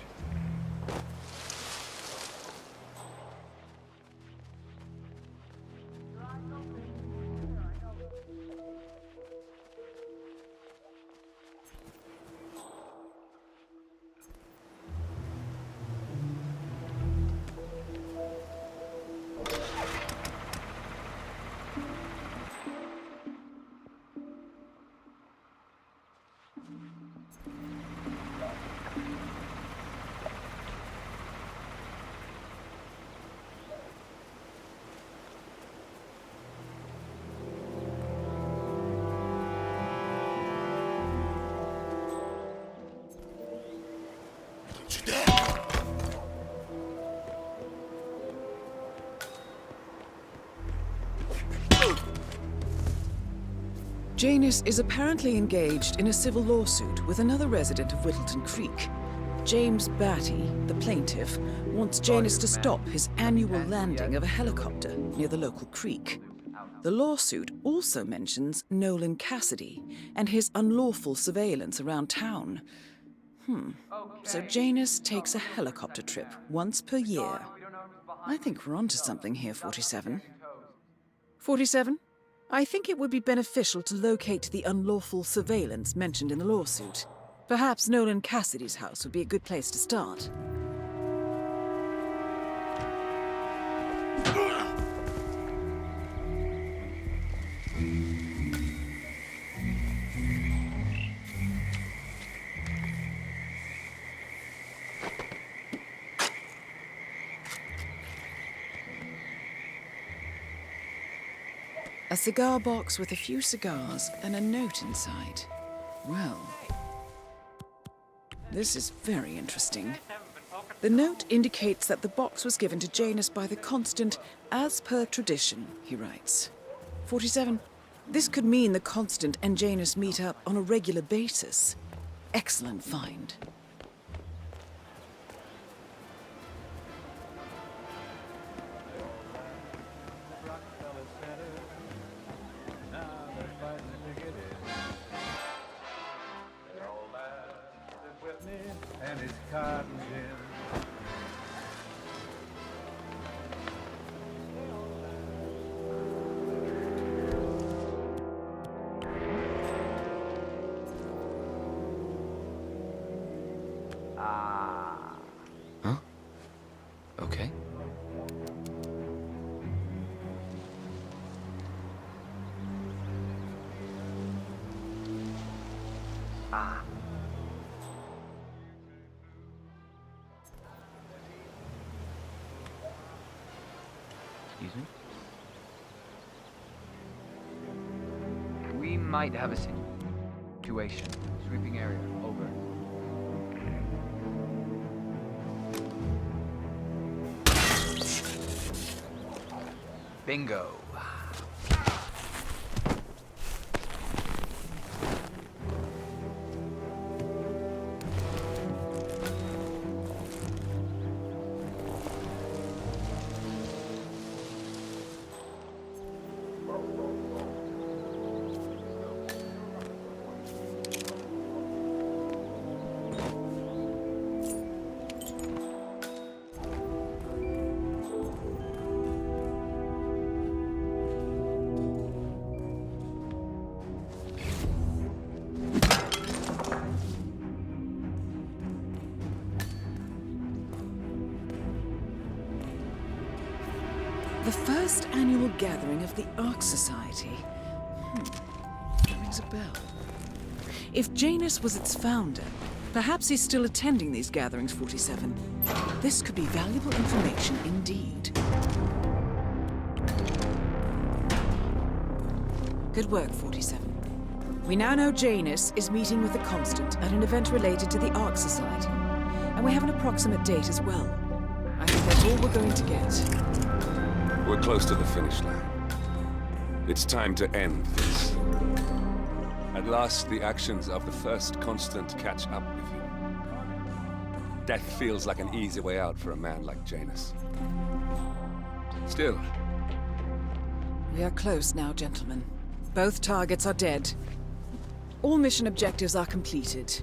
S3: Janus is apparently engaged in a civil lawsuit with another resident of Whittleton Creek. James Batty, the plaintiff, wants Janus to stop his annual landing of a helicopter near the local creek. The lawsuit also mentions Nolan Cassidy and his unlawful surveillance around town. So Janus takes a helicopter trip once per year. I think we're onto something here, 47. 47? I think it would be beneficial to locate the unlawful surveillance mentioned in the lawsuit. Perhaps Nolan Cassidy's house would be a good place to start. A cigar box with a few cigars and a note inside. Well, this is very interesting. The note indicates that the box was given to Janus by the Constant as per tradition, he writes. 47. This could mean the Constant and Janus meet up on a regular basis. Excellent find.
S5: And his cotton gin.
S7: Huh? Okay.
S6: Excuse me? We might have a situation. Sweeping area. Over. Bingo.
S3: The first annual gathering of the Ark Society. That rings a bell. If Janus was its founder, perhaps he's still attending these gatherings, 47. This could be valuable information indeed. Good work, 47. We now know Janus is meeting with the Constant at an event related to the Ark Society. And we have an approximate date as well. I think that's all we're going to get.
S1: We're close to the finish line. It's time to end this. At last, the actions of the first Constant catch up with you. Death feels like an easy way out for a man like Janus. Still.
S3: We are close now, gentlemen. Both targets are dead. All mission objectives are completed.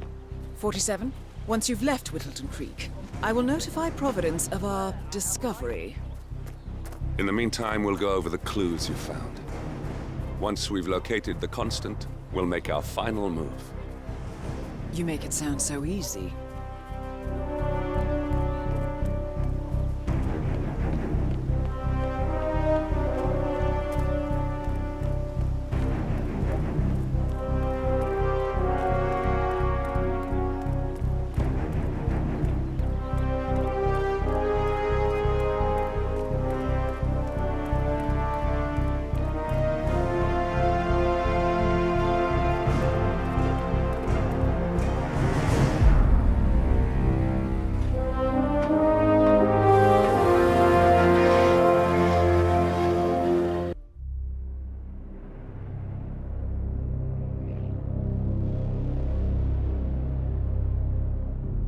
S3: 47, once you've left Whittleton Creek, I will notify Providence of our discovery.
S1: In the meantime, we'll go over the clues you found. Once we've located the Constant, we'll make our final move.
S3: You make it sound so easy.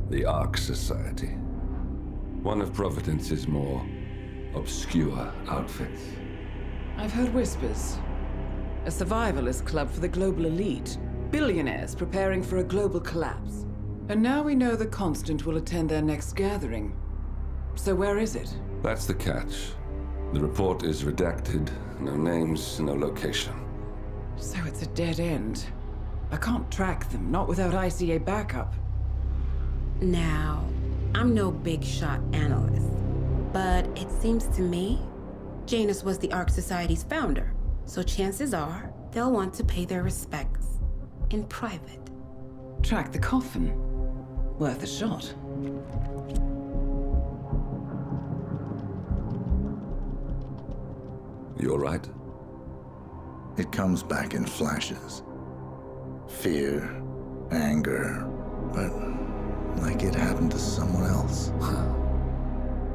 S1: The Ark Society. One of Providence's more obscure outfits.
S3: I've heard whispers. A survivalist club for the global elite. Billionaires preparing for a global collapse. And now we know the Constant will attend their next gathering. So where is it?
S1: That's the catch. The report is redacted. No names, no location.
S3: So it's a dead end. I can't track them, not without ICA backup.
S13: Now, I'm no big shot analyst, but it seems to me Janus was the Ark Society's founder, so chances are they'll want to pay their respects in private.
S3: Track the coffin. Worth a shot.
S1: You all right?
S2: It comes back in flashes. Fear, anger, but like it happened to someone else.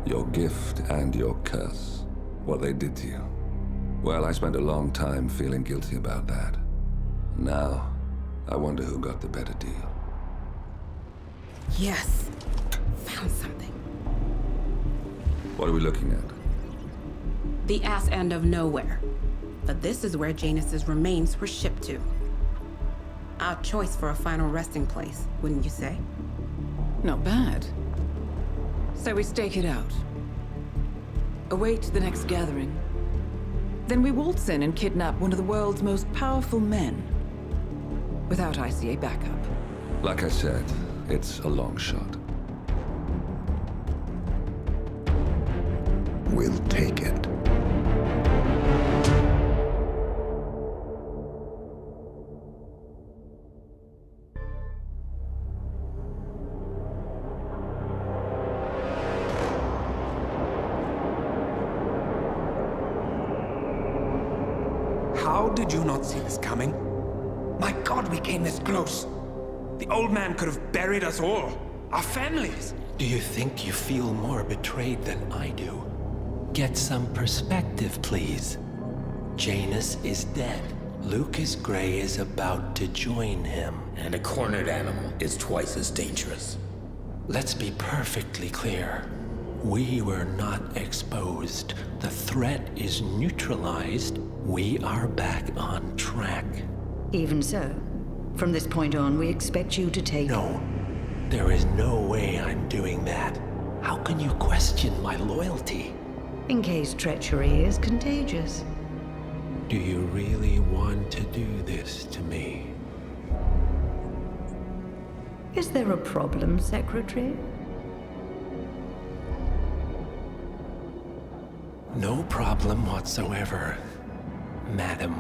S1: Your gift and your curse. What they did to you. Well, I spent a long time feeling guilty about that. Now, I wonder who got the better deal.
S13: Yes. Found something.
S1: What are we looking at?
S13: The ass end of nowhere. But this is where Janus's remains were shipped to. Our choice for a final resting place, wouldn't you say?
S3: Not bad. So we stake it out. Await the next gathering. Then we waltz in and kidnap one of the world's most powerful men. Without ICA backup.
S1: Like I said, it's a long shot.
S2: We'll take it.
S9: How did you not see this coming? My God, we came this close. The old man could have buried us all. Our families.
S10: Do you think you feel more betrayed than I do? Get some perspective, please. Janus is dead. Lucas Gray is about to join him.
S4: And a cornered animal is twice as dangerous.
S10: Let's be perfectly clear. We were not exposed. The threat is neutralized. We are back on track.
S12: Even so, from this point on, we expect you to take...
S10: No. There is no way I'm doing that. How can you question my loyalty?
S12: In case treachery is contagious.
S10: Do you really want to do this to me?
S12: Is there a problem, Secretary?
S10: No problem whatsoever, Madam.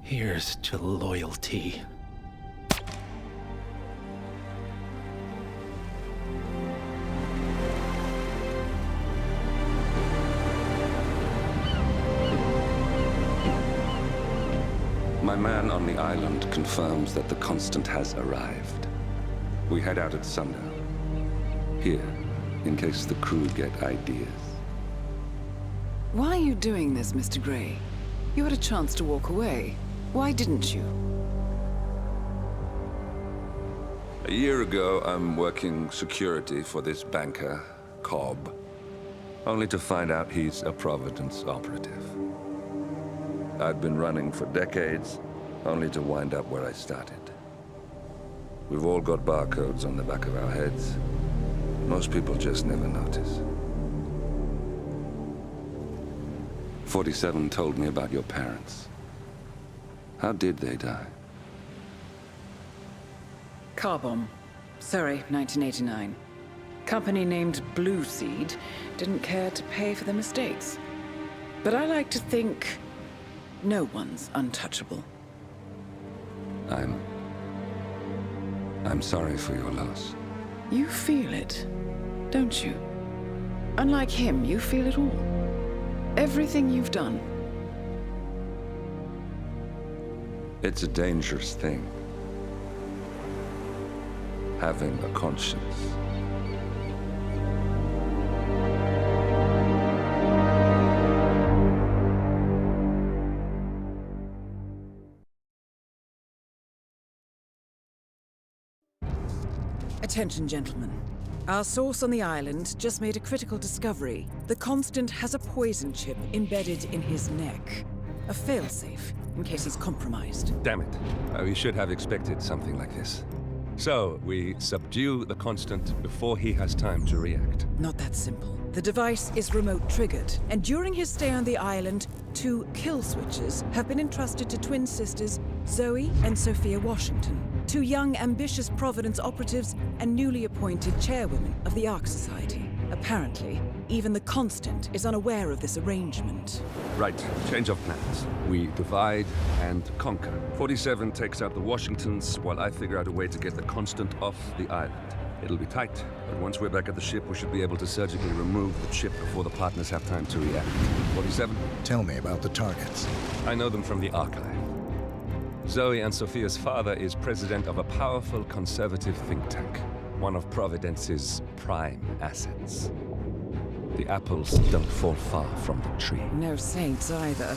S10: Here's to loyalty.
S1: My man on the island confirms that the Constant has arrived. We head out at sundown. Here, in case the crew get ideas.
S3: Why are you doing this, Mr. Grey? You had a chance to walk away. Why didn't you?
S15: A year ago, I'm working security for this banker, Cobb.
S1: Only to find out he's a Providence operative.
S15: I'd been running for decades, only to wind up where I started. We've all got barcodes on the back of our heads. Most people just never notice.
S1: 47 told me about your parents. How did they die?
S3: Car bomb. Surrey, 1989. Company named Blue Seed didn't care to pay for their mistakes. But I like to think no one's untouchable.
S1: I'm sorry for your loss.
S3: You feel it, don't you? Unlike him, you feel it all. Everything you've done.
S1: It's a dangerous thing. Having a conscience.
S3: Attention, gentlemen. Our source on the island just made a critical discovery. The Constant has a poison chip embedded in his neck. A failsafe, in case he's compromised.
S1: Damn it. We should have expected something like this. So, we subdue the Constant before he has time to react.
S3: Not that simple. The device is remote triggered, and during his stay on the island, 2 kill switches have been entrusted to twin sisters Zoe and Sophia Washington, 2 young, ambitious Providence operatives and newly appointed chairwomen of the Ark Society. Apparently, even the Constant is unaware of this arrangement.
S1: Right, change of plans. We divide and conquer. 47 takes out the Washingtons, while I figure out a way to get the Constant off the island. It'll be tight, but once we're back at the ship, we should be able to surgically remove the chip before the partners have time to react. 47?
S2: Tell me about the targets.
S1: I know them from the archive. Zoe and Sophia's father is president of a powerful conservative think tank, one of Providence's prime assets. The apples don't fall far from the tree.
S3: No saints either.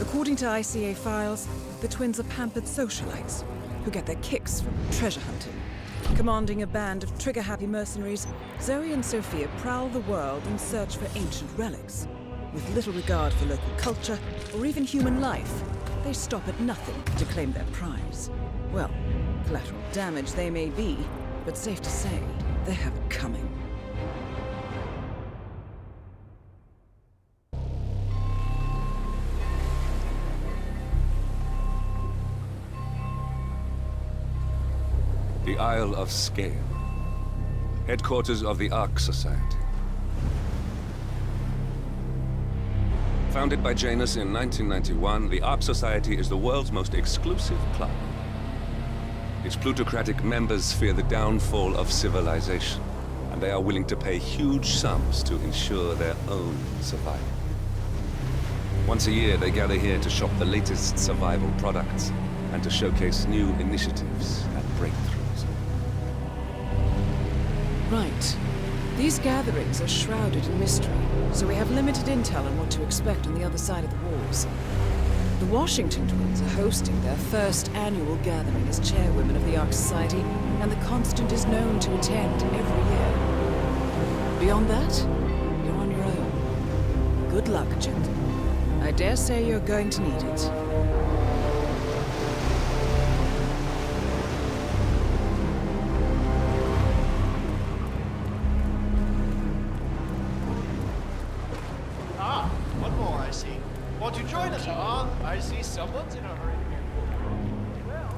S3: According to ICA files, the twins are pampered socialites who get their kicks from treasure hunting. Commanding a band of trigger-happy mercenaries, Zoe and Sophia prowl the world in search for ancient relics. With little regard for local culture or even human life, they stop at nothing to claim their prize. Well, collateral damage they may be, but safe to say, they have it coming.
S1: The Isle of Scale, headquarters of the Ark Society. Founded by Janus in 1991, the Ark Society is the world's most exclusive club. Its plutocratic members fear the downfall of civilization, and they are willing to pay huge sums to ensure their own survival. Once a year, they gather here to shop the latest survival products and to showcase new initiatives and breakthroughs.
S3: Right. These gatherings are shrouded in mystery, so we have limited intel on what to expect on the other side of the walls. The Washington twins are hosting their first annual gathering as chairwomen of the Ark Society, and the Constant is known to attend every year. Beyond that, you're on your own. Good luck, gentlemen. I dare say you're going to need it.
S11: One more, I see. Won't you join us? I see someone's in a hurry to get going. Well.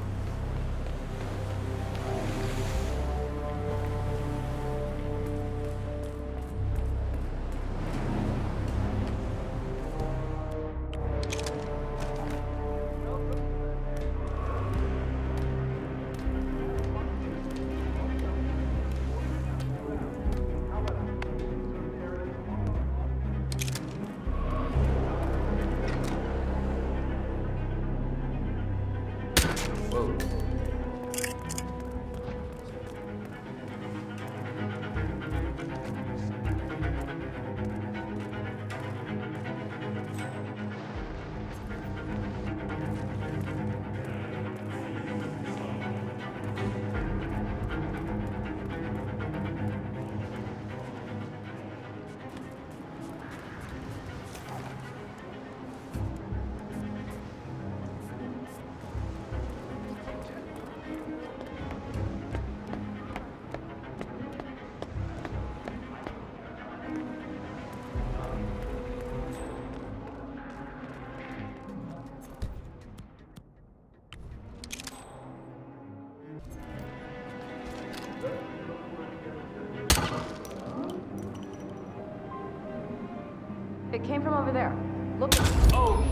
S22: It came from over there. Look.
S11: Oh!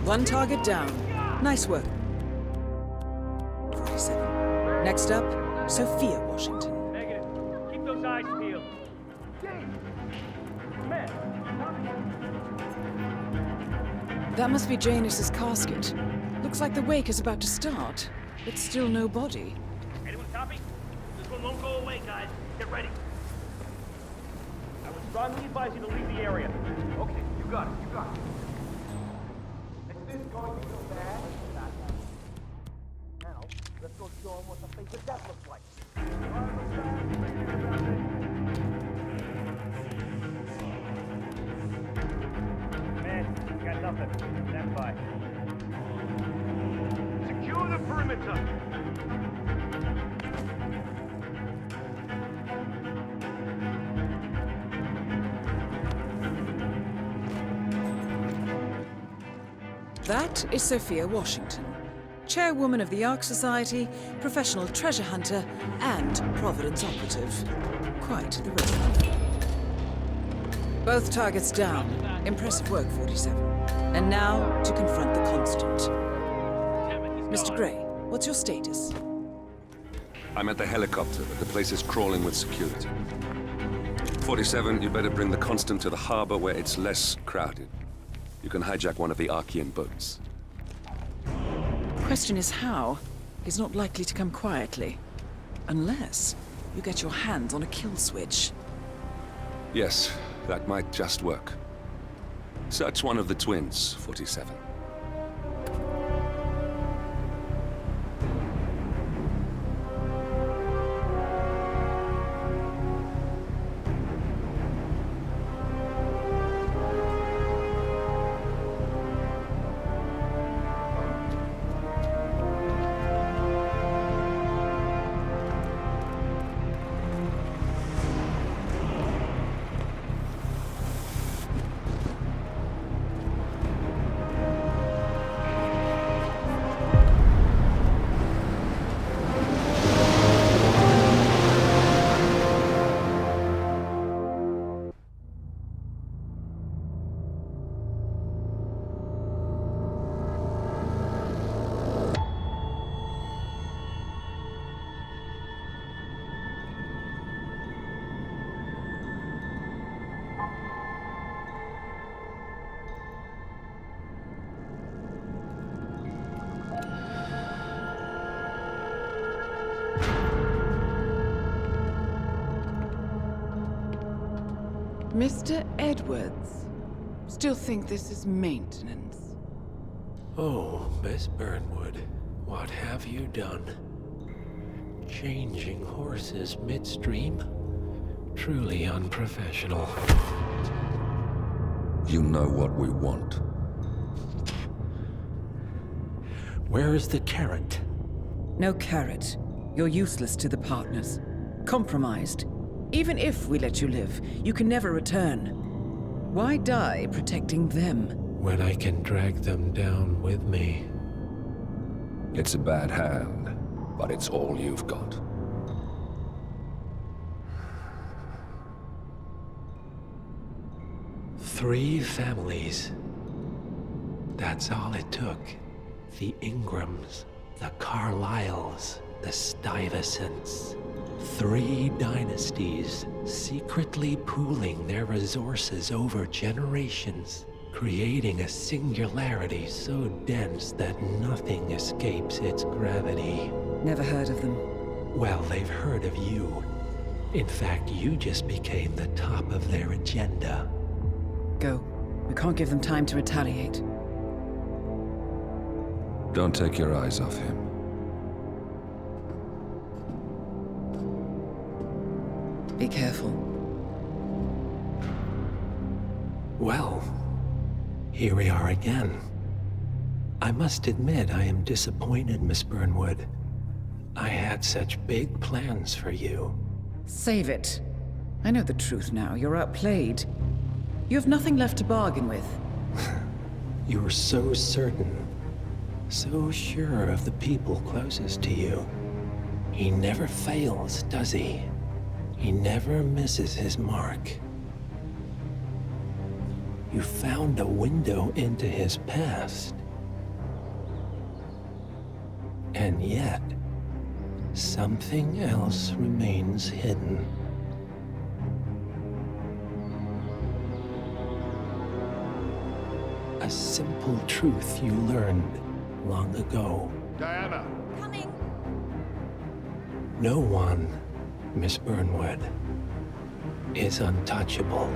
S3: One target down. Nice work. 47. Next up, Sophia Washington.
S11: Negative. Keep those eyes peeled. Man.
S3: That must be Janus's casket. Looks like the wake is about to start, but still no body.
S11: Anyone copy? This one won't go away, guys. Get ready. I would strongly advise you to leave the area.
S6: Okay, you got it, you got it. Is this going to go bad? Now, let's go show them what the face of death looks like.
S11: Man, we got nothing. Stand by. Secure the perimeter.
S3: That is Sophia Washington, chairwoman of the Ark Society, professional treasure hunter, and Providence operative. Quite the resume. Both targets down. Impressive work, 47. And now to confront the Constant. Mr. Gray, what's your status?
S1: I'm at the helicopter, but the place is crawling with security. 47, you better bring the Constant to the harbor where it's less crowded. You can hijack one of the Archean boats.
S3: Question is how. He's not likely to come quietly. Unless you get your hands on a kill switch.
S1: Yes, that might just work. Search one of the twins, 47.
S3: Mr. Edwards, still think this is maintenance?
S10: Oh, Miss Burnwood, what have you done? Changing horses midstream? Truly unprofessional.
S15: You know what we want.
S10: Where is the carrot?
S3: No carrot. You're useless to the partners. Compromised. Even if we let you live, you can never return. Why die protecting them?
S10: When I can drag them down with me.
S1: It's a bad hand, but it's all you've got.
S10: Three families. That's all it took. The Ingrams, the Carlyles, the Stuyvesants. 3 dynasties secretly pooling their resources over generations, creating a singularity so dense that nothing escapes its gravity.
S3: Never heard of them.
S10: Well, they've heard of you. In fact, you just became the top of their agenda.
S3: Go. We can't give them time to retaliate.
S15: Don't take your eyes off him.
S3: Be careful.
S10: Well, here we are again. I must admit I am disappointed, Miss Burnwood. I had such big plans for you.
S3: Save it. I know the truth now. You're outplayed. You have nothing left to bargain with.
S10: You were so certain. So sure of the people closest to you. He never fails, does he? He never misses his mark. You found a window into his past. And yet, something else remains hidden. A simple truth you learned long ago.
S2: Diana!
S17: Coming!
S10: No one, Miss Burnwood, is untouchable.